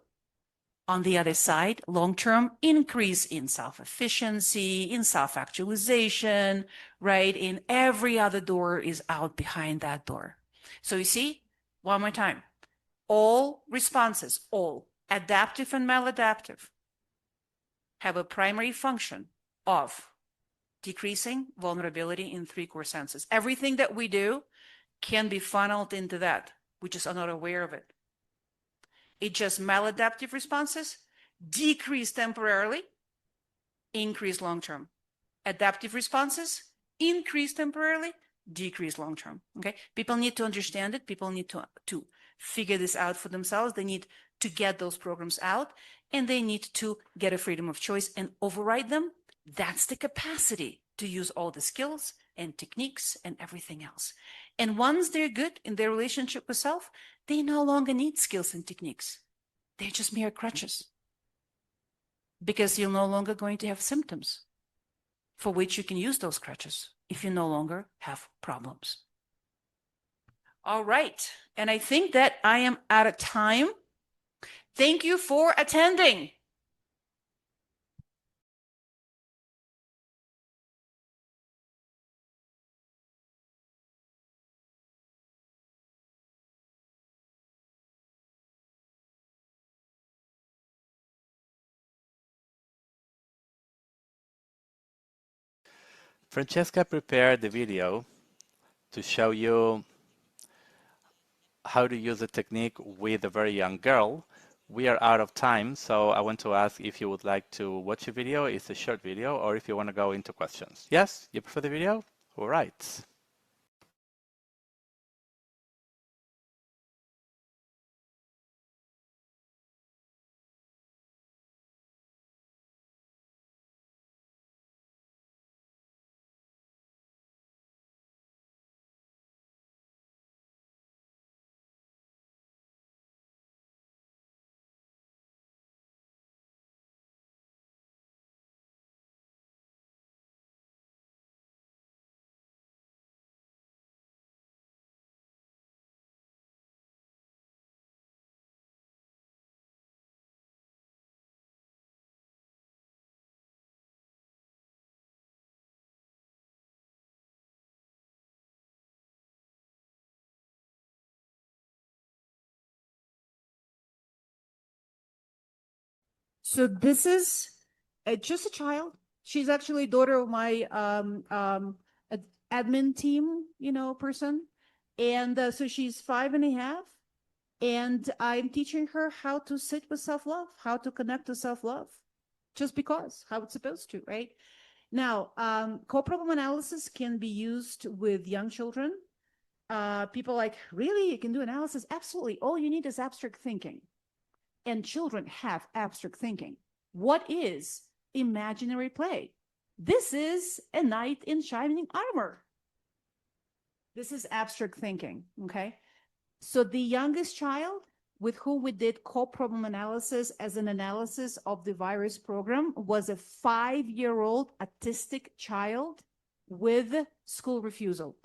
On the other side, long-term increase in self-efficiency, in self-actualization, right? In every other door is out behind that door. So you see, one more time, all responses, all adaptive and maladaptive, have a primary function of decreasing vulnerability in three core senses. Everything that we do can be funneled into that. We just are not aware of it. It's just maladaptive responses decrease temporarily, increase long-term. Adaptive responses increase temporarily, decrease long-term. Okay, people need to understand it. People need to figure this out for themselves. They need to get those programs out, and they need to get a freedom of choice and override them. That's the capacity to use all the skills and techniques and everything else. And once they're good in their relationship with self, they no longer need skills and techniques. They're just mere crutches. Because you're no longer going to have symptoms for which you can use those crutches if you no longer have problems. All right. And I think that I am out of time. Thank you for attending. Francesca prepared the video to show you how to use the technique with a very young girl. We are out of time, so I want to ask if you would like to watch a video. It's a short video, or if you want to go into questions. Yes? You prefer the video? All right. So this is just a child. She's actually daughter of my admin team, person. And so she's 5.5. And I'm teaching her how to sit with self-love, how to connect to self-love, just because, how it's supposed to, right? Now, core problem analysis can be used with young children. People like, really, you can do analysis? Absolutely. All you need is abstract thinking. And children have abstract thinking. What is imaginary play? This is a knight in shining armor. This is abstract thinking, okay? So the youngest child with whom we did core problem analysis as an analysis of the virus program was a 5-year-old autistic child with school refusal.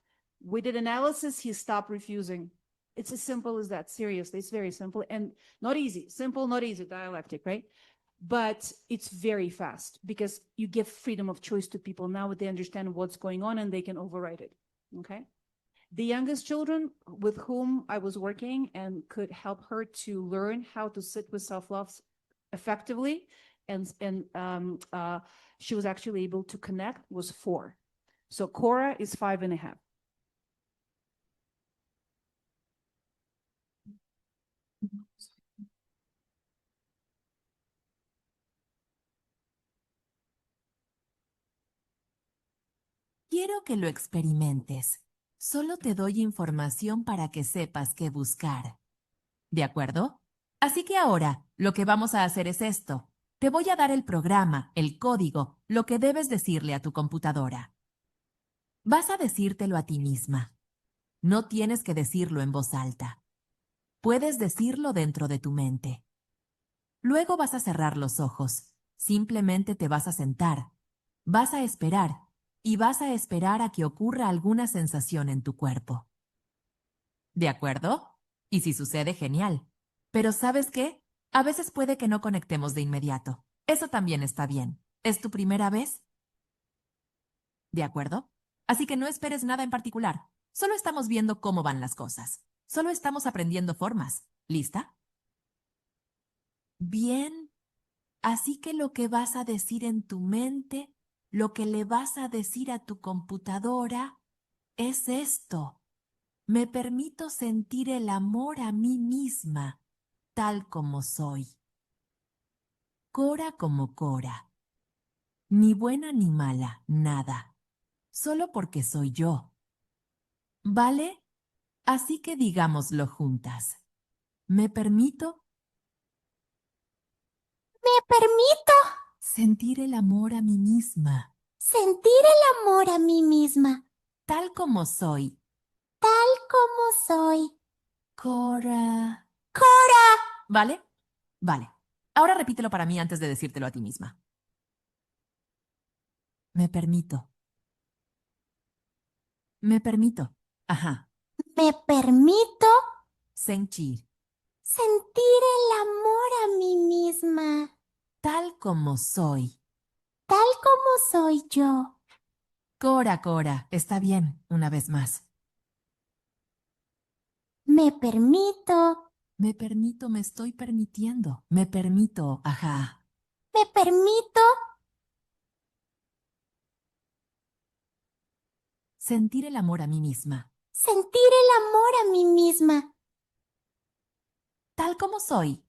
We did analysis, he stopped refusing. It's as simple as that. Seriously, it's very simple and not easy. Simple, not easy, dialectic, right? But it's very fast because you give freedom of choice to people. Now they understand what's going on and they can override it, okay? The youngest children with whom I was working and could help her to learn how to sit with self-love effectively, and she was actually able to connect, was 4. So Cora is 5.5. Quiero que lo experimentes. Solo te doy información para que sepas qué buscar. ¿De acuerdo? Así que ahora, lo que vamos a hacer es esto. Te voy a dar el programa, el código, lo que debes decirle a tu computadora. Vas a decírtelo a ti misma. No tienes que decirlo en voz alta. Puedes decirlo dentro de tu mente. Luego vas a cerrar los ojos. Simplemente te vas a sentar. Vas a esperar. Y vas a esperar a que ocurra alguna sensación en tu cuerpo. ¿De acuerdo? Y si sucede, genial. Pero ¿sabes qué? A veces puede que no conectemos de inmediato. Eso también está bien. ¿Es tu primera vez? ¿De acuerdo? Así que no esperes nada en particular. Solo estamos viendo cómo van las cosas. Solo estamos aprendiendo formas. ¿Lista? Bien. Así que lo que vas a decir en tu mente, lo que le vas a decir a tu computadora, es esto. Me permito sentir el amor a mí misma, tal como soy. Cora como Cora. Ni buena ni mala, nada. Solo porque soy yo. ¿Vale? Así que digámoslo juntas. Me permito sentir el amor a mí misma, sentir el amor a mí misma, tal como soy. como soy. Cora. ¿Vale? Vale. Ahora repítelo para mí antes de decírtelo a ti misma. Me permito. Me permito. Ajá. Me permito Sentir. sentir el amor a mí misma, Tal como soy. tal como soy yo. Cora, Cora. Está bien. Una vez más. Me permito, Me estoy permitiendo. Me permito. Ajá. me permito Sentir el amor a mí misma. sentir el amor a mí misma, Tal como soy.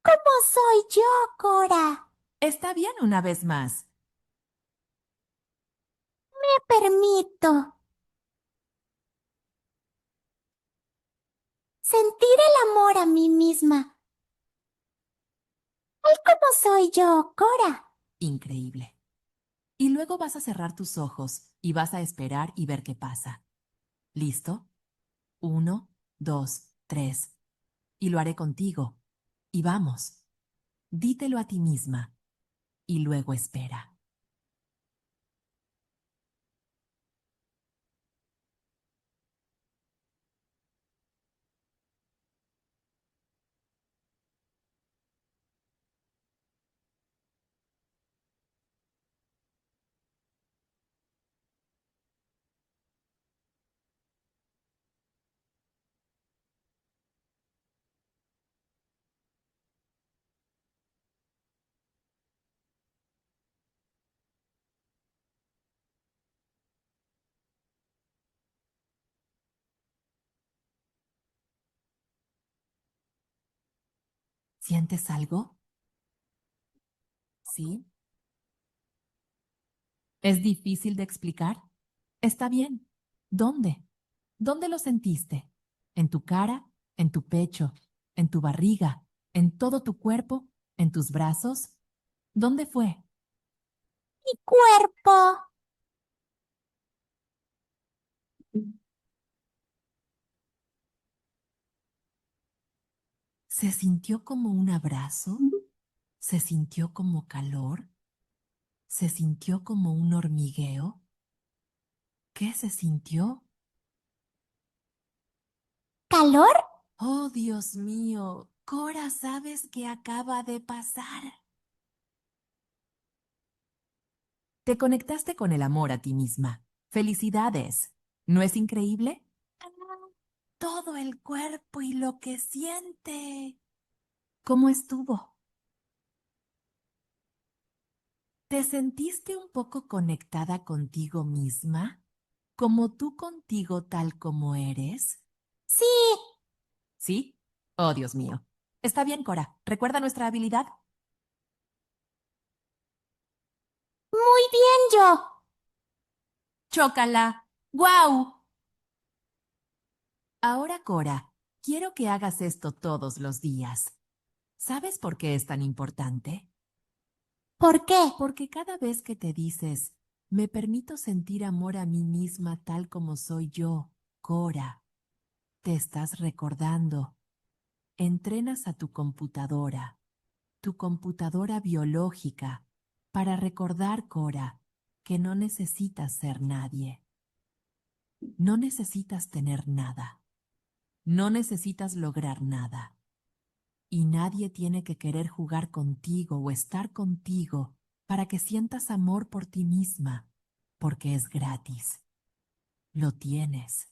como soy yo, Cora. Está bien una vez más. Me permito sentir el amor a mí misma, tal como soy yo, Cora. Increíble. Y luego vas a cerrar tus ojos y vas a esperar y ver qué pasa. ¿Listo? 1, 2, 3. Y lo haré contigo. Y vamos. Dítelo a ti misma. Y luego espera. ¿Sientes algo? ¿Sí? ¿Es difícil de explicar? Está bien. ¿Dónde? ¿Dónde lo sentiste? ¿En tu cara? ¿En tu pecho? ¿En tu barriga? ¿En todo tu cuerpo? ¿En tus brazos? ¿Dónde fue? Mi cuerpo, ¿Se sintió como un abrazo? ¿Se sintió como calor? ¿Se sintió como un hormigueo? ¿Qué se sintió? calor, Oh, Dios mío, Cora, ¿sabes qué acaba de pasar? Te conectaste con el amor a ti misma. ¡Felicidades! ¿No es increíble? Todo el cuerpo y lo que siente. ¿Cómo estuvo? ¿Te sentiste un poco conectada contigo misma? ¿Como tú contigo tal como eres? sí, ¿Sí? Oh, Dios mío. Está bien, Cora. ¿Recuerda nuestra habilidad? muy bien yo. ¡Chócala! ¡Guau! Ahora, Cora, quiero que hagas esto todos los días. ¿Sabes por qué es tan importante? ¿Por qué? Porque cada vez que te dices, me permito sentir amor a mí misma tal como soy yo, Cora, te estás recordando. Entrenas a tu computadora biológica, para recordar, Cora, que no necesitas ser nadie. No necesitas tener nada. No necesitas lograr nada. Y nadie tiene que querer jugar contigo o estar contigo para que sientas amor por ti misma, porque es gratis. Lo tienes.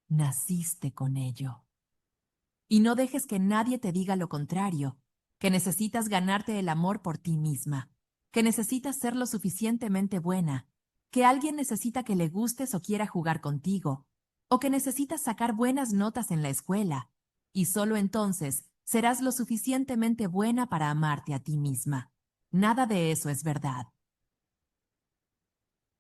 Naciste con ello. Y no dejes que nadie te diga lo contrario, que necesitas ganarte el amor por ti misma, que necesitas ser lo suficientemente buena, que alguien necesita que le gustes o quiera jugar contigo, o que necesitas sacar buenas notas en la escuela, y solo entonces serás lo suficientemente buena para amarte a ti misma. Nada de eso es verdad.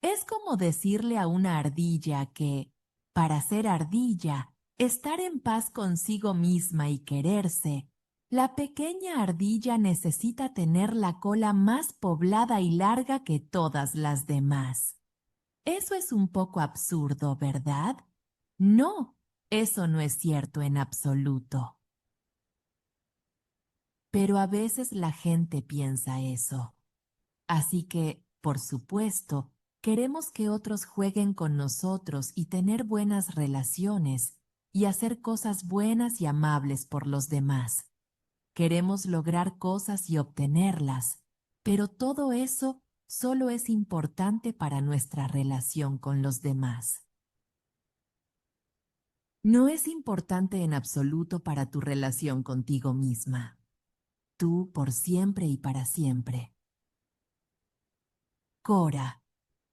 Es como decirle a una ardilla que, para ser ardilla, estar en paz consigo misma y quererse, la pequeña ardilla necesita tener la cola más poblada y larga que todas las demás. Eso es un poco absurdo, ¿verdad? No, eso no es cierto en absoluto. Pero a veces la gente piensa eso. Así que, por supuesto, queremos que otros jueguen con nosotros y tener buenas relaciones y hacer cosas buenas y amables por los demás. Queremos lograr cosas y obtenerlas, pero todo eso solo es importante para nuestra relación con los demás. No es importante en absoluto para tu relación contigo misma. Tú por siempre y para siempre. Cora.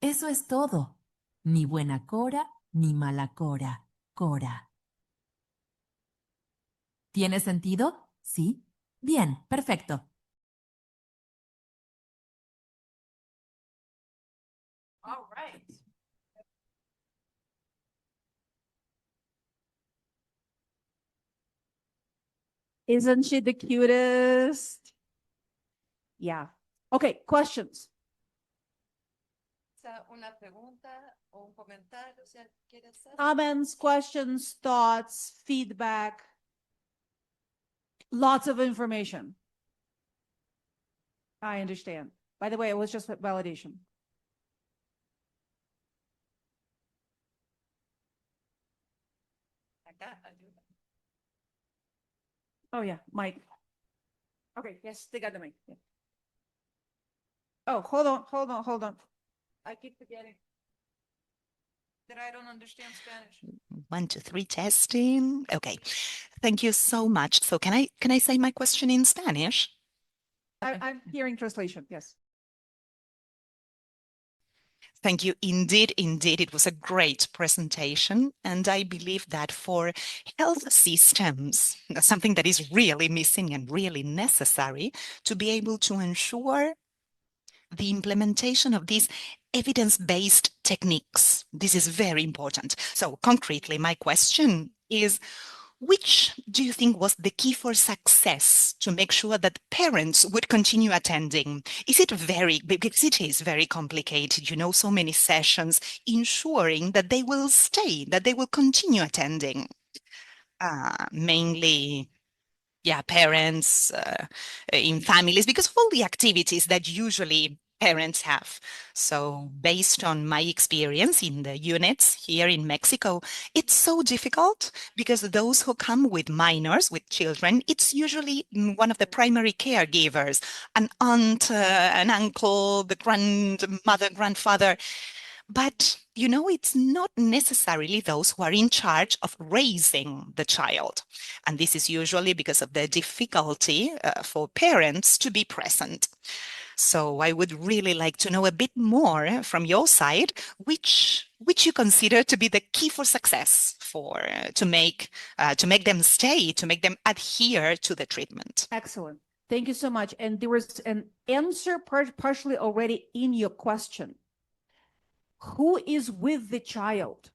Eso es todo. Ni buena Cora, ni mala Cora. Cora. ¿Tiene sentido? ¿Sí? Bien, perfecto. All right. Isn't she the cutest? Yeah. Okay, questions. Una pregunta o un comentario, o sea, ¿quieres hacer? Comments, questions, thoughts, feedback. Lots of information. I understand. By the way, it was just validation. Acá, ayuda. Oh, yeah, Mike. Okay, yes, they got the mic. Yeah. Oh, hold on. I keep forgetting that I don't understand Spanish. 1, 2, 3, testing. Okay. Thank you so much. So can I say my question in Spanish? I'm hearing translation, yes. Thank you. Indeed, it was a great presentation. And I believe that for health systems, that's something that is really missing and really necessary to be able to ensure the implementation of these evidence-based techniques. This is very important. So concretely, my question is, which do you think was the key for success to make sure that parents would continue attending? Is it because it is very complicated, so many sessions, ensuring that they will stay, that they will continue attending? Mainly, parents in families, because of all the activities that usually parents have. So based on my experience in the units here in Mexico, it's so difficult because those who come with minors, with children, it's usually one of the primary caregivers, an aunt, an uncle, the grandmother, grandfather. But, it's not necessarily those who are in charge of raising the child. And this is usually because of the difficulty for parents to be present. So I would really like to know a bit more from your side, which you consider to be the key for success to make them stay, to make them adhere to the treatment. Excellent. Thank you so much. And there was an answer partially already in your question. Who is with the child?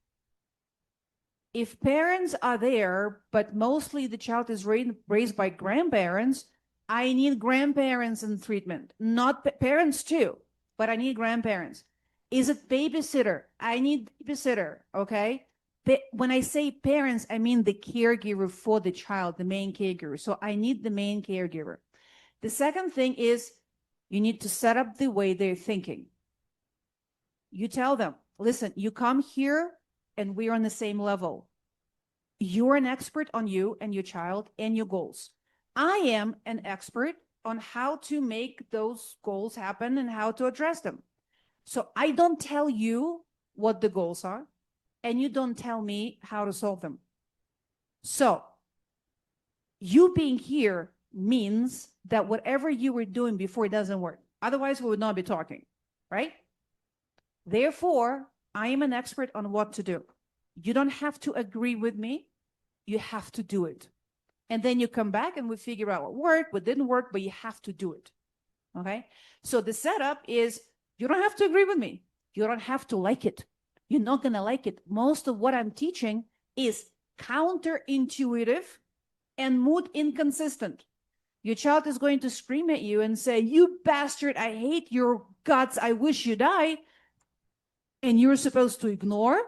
If parents are there, but mostly the child is raised by grandparents, I need grandparents in treatment, not parents too, but I need grandparents. Is it babysitter? I need babysitter, okay? When I say parents, I mean the caregiver for the child, the main caregiver. So I need the main caregiver. The second thing is you need to set up the way they're thinking. You tell them, listen, you come here and we're on the same level. You're an expert on you and your child and your goals. I am an expert on how to make those goals happen and how to address them. So I don't tell you what the goals are, and you don't tell me how to solve them. So you being here means that whatever you were doing before doesn't work. Otherwise, we would not be talking, right? Therefore, I am an expert on what to do. You don't have to agree with me. You have to do it. And then you come back and we figure out what worked, what didn't work, but you have to do it. Okay? So the setup is you don't have to agree with me. You don't have to like it. You're not going to like it. Most of what I'm teaching is counterintuitive and mood inconsistent. Your child is going to scream at you and say, "You bastard, I hate your guts. I wish you die." And you're supposed to ignore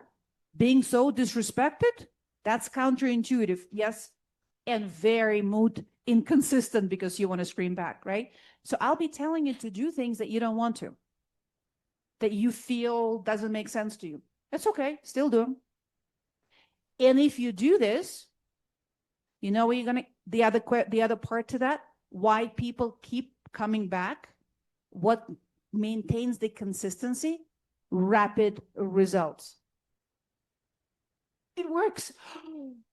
being so disrespected. That's counterintuitive. Yes. And very mood inconsistent because you want to scream back, right? So I'll be telling you to do things that you don't want to, that you feel doesn't make sense to you. That's okay. Still do them. And if you do this, you know what you're going to, the other part to that, why people keep coming back, what maintains the consistency, rapid results. It works.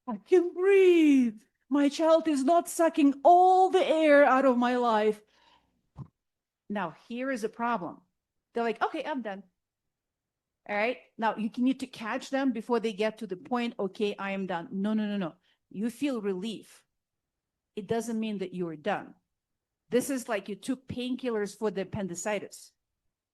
I can breathe. My child is not sucking all the air out of my life. Now, here is a problem. They're like, okay, I'm done. All right. Now, you need to catch them before they get to the point, okay, I am done. No. You feel relief. It doesn't mean that you are done. This is like you took painkillers for the appendicitis.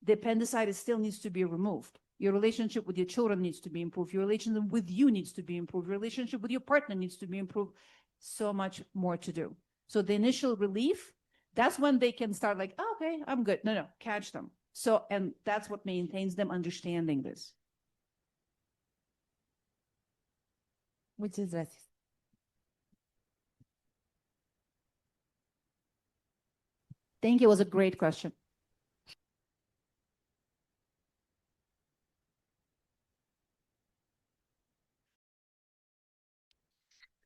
The appendicitis still needs to be removed. Your relationship with your children needs to be improved. Your relationship with you needs to be improved. Your relationship with your partner needs to be improved. So much more to do. So the initial relief, that's when they can start like, oh, okay, I'm good. No, catch them. So, and that's what maintains them understanding this. Muchas gracias. Thank you. It was a great question.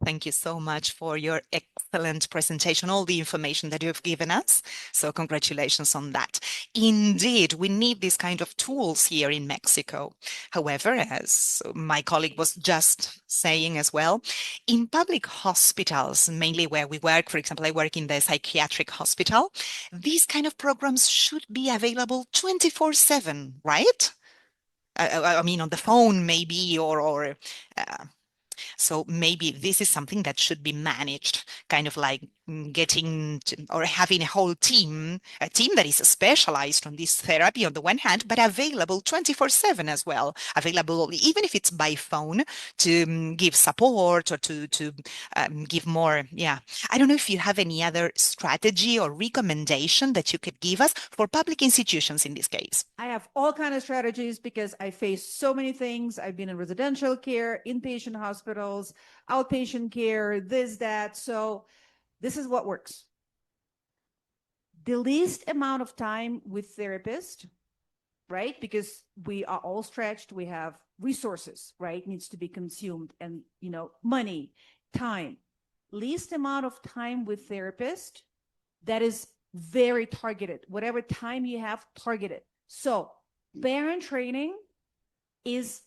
Thank you so much for your excellent presentation, all the information that you've given us. So congratulations on that. Indeed, we need these kind of tools here in Mexico. However, as my colleague was just saying as well, in public hospitals, mainly where we work, for example, I work in the psychiatric hospital, these kind of programs should be available 24/7, right? I mean, on the phone maybe, or so maybe this is something that should be managed, kind of like getting to, or having a whole team, a team that is specialized on this therapy on the one hand, but available 24/7 as well, available even if it's by phone to give support or to give more. Yeah, I don't know if you have any other strategy or recommendation that you could give us for public institutions in this case. I have all kinds of strategies because I face so many things. I've been in residential care, inpatient hospitals, outpatient care, this, that. So this is what works. The least amount of time with therapist, right? Because we are all stretched. We have resources, right? Needs to be consumed and, money, time. Least amount of time with therapist that is very targeted. Whatever time you have, targeted. So parent training is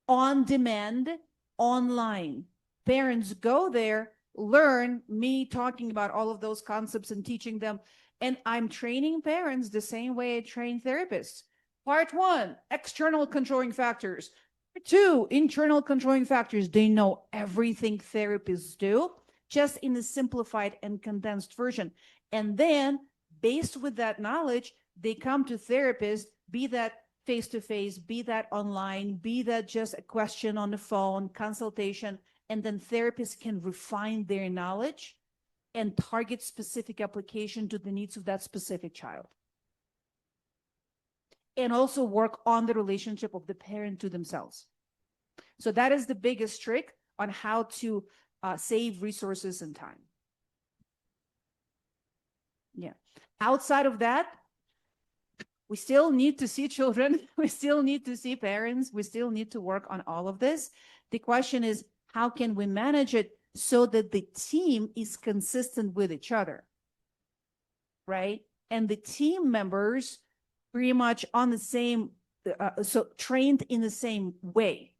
on demand, online. Parents go there, learn me talking about all of those concepts and teaching them. And I'm training parents the same way I train therapists. Part 1, external controlling factors. Part 2, internal controlling factors. They know everything therapists do, just in a simplified and condensed version. And then, based with that knowledge, they come to therapists, be that face-to-face, be that online, be that just a question on the phone, consultation, and then therapists can refine their knowledge and target specific application to the needs of that specific child. And also work on the relationship of the parent to themselves. So that is the biggest trick on how to save resources and time. Yeah. Outside of that, we still need to see children. We still need to see parents. We still need to work on all of this. The question is, how can we manage it so that the team is consistent with each other, right? And the team members pretty much on the same, so trained in the same way,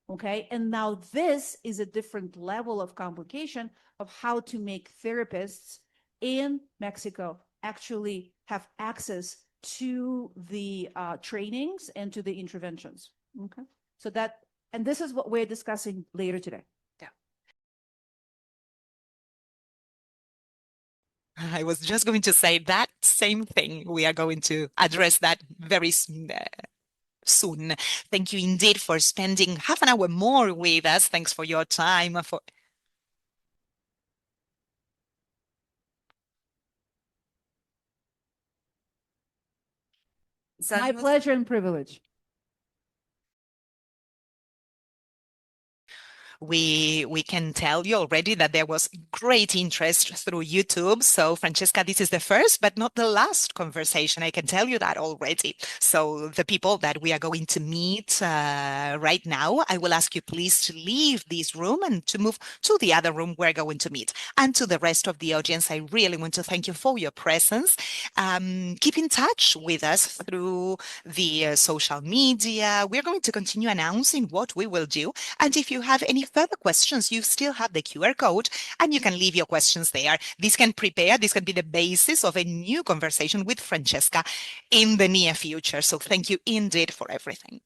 okay? And now this is a different level of complication of how to make therapists in Mexico actually have access to the trainings and to the interventions, okay? So that, and this is what we're discussing later today. I was just going to say that same thing. We are going to address that very soon. Thank you indeed for spending half an hour more with us. Thanks for your time. My pleasure and privilege. We can tell you already that there was great interest through YouTube. So Francheska, this is the first but not the last conversation. I can tell you that already. So the people that we are going to meet right now, I will ask you please to leave this room and to move to the other room we're going to meet. And to the rest of the audience, I really want to thank you for your presence. Keep in touch with us through the social media. We're going to continue announcing what we will do. And if you have any further questions, you still have the QR code and you can leave your questions there. This can be the basis of a new conversation with Francheska in the near future. So thank you indeed for everything.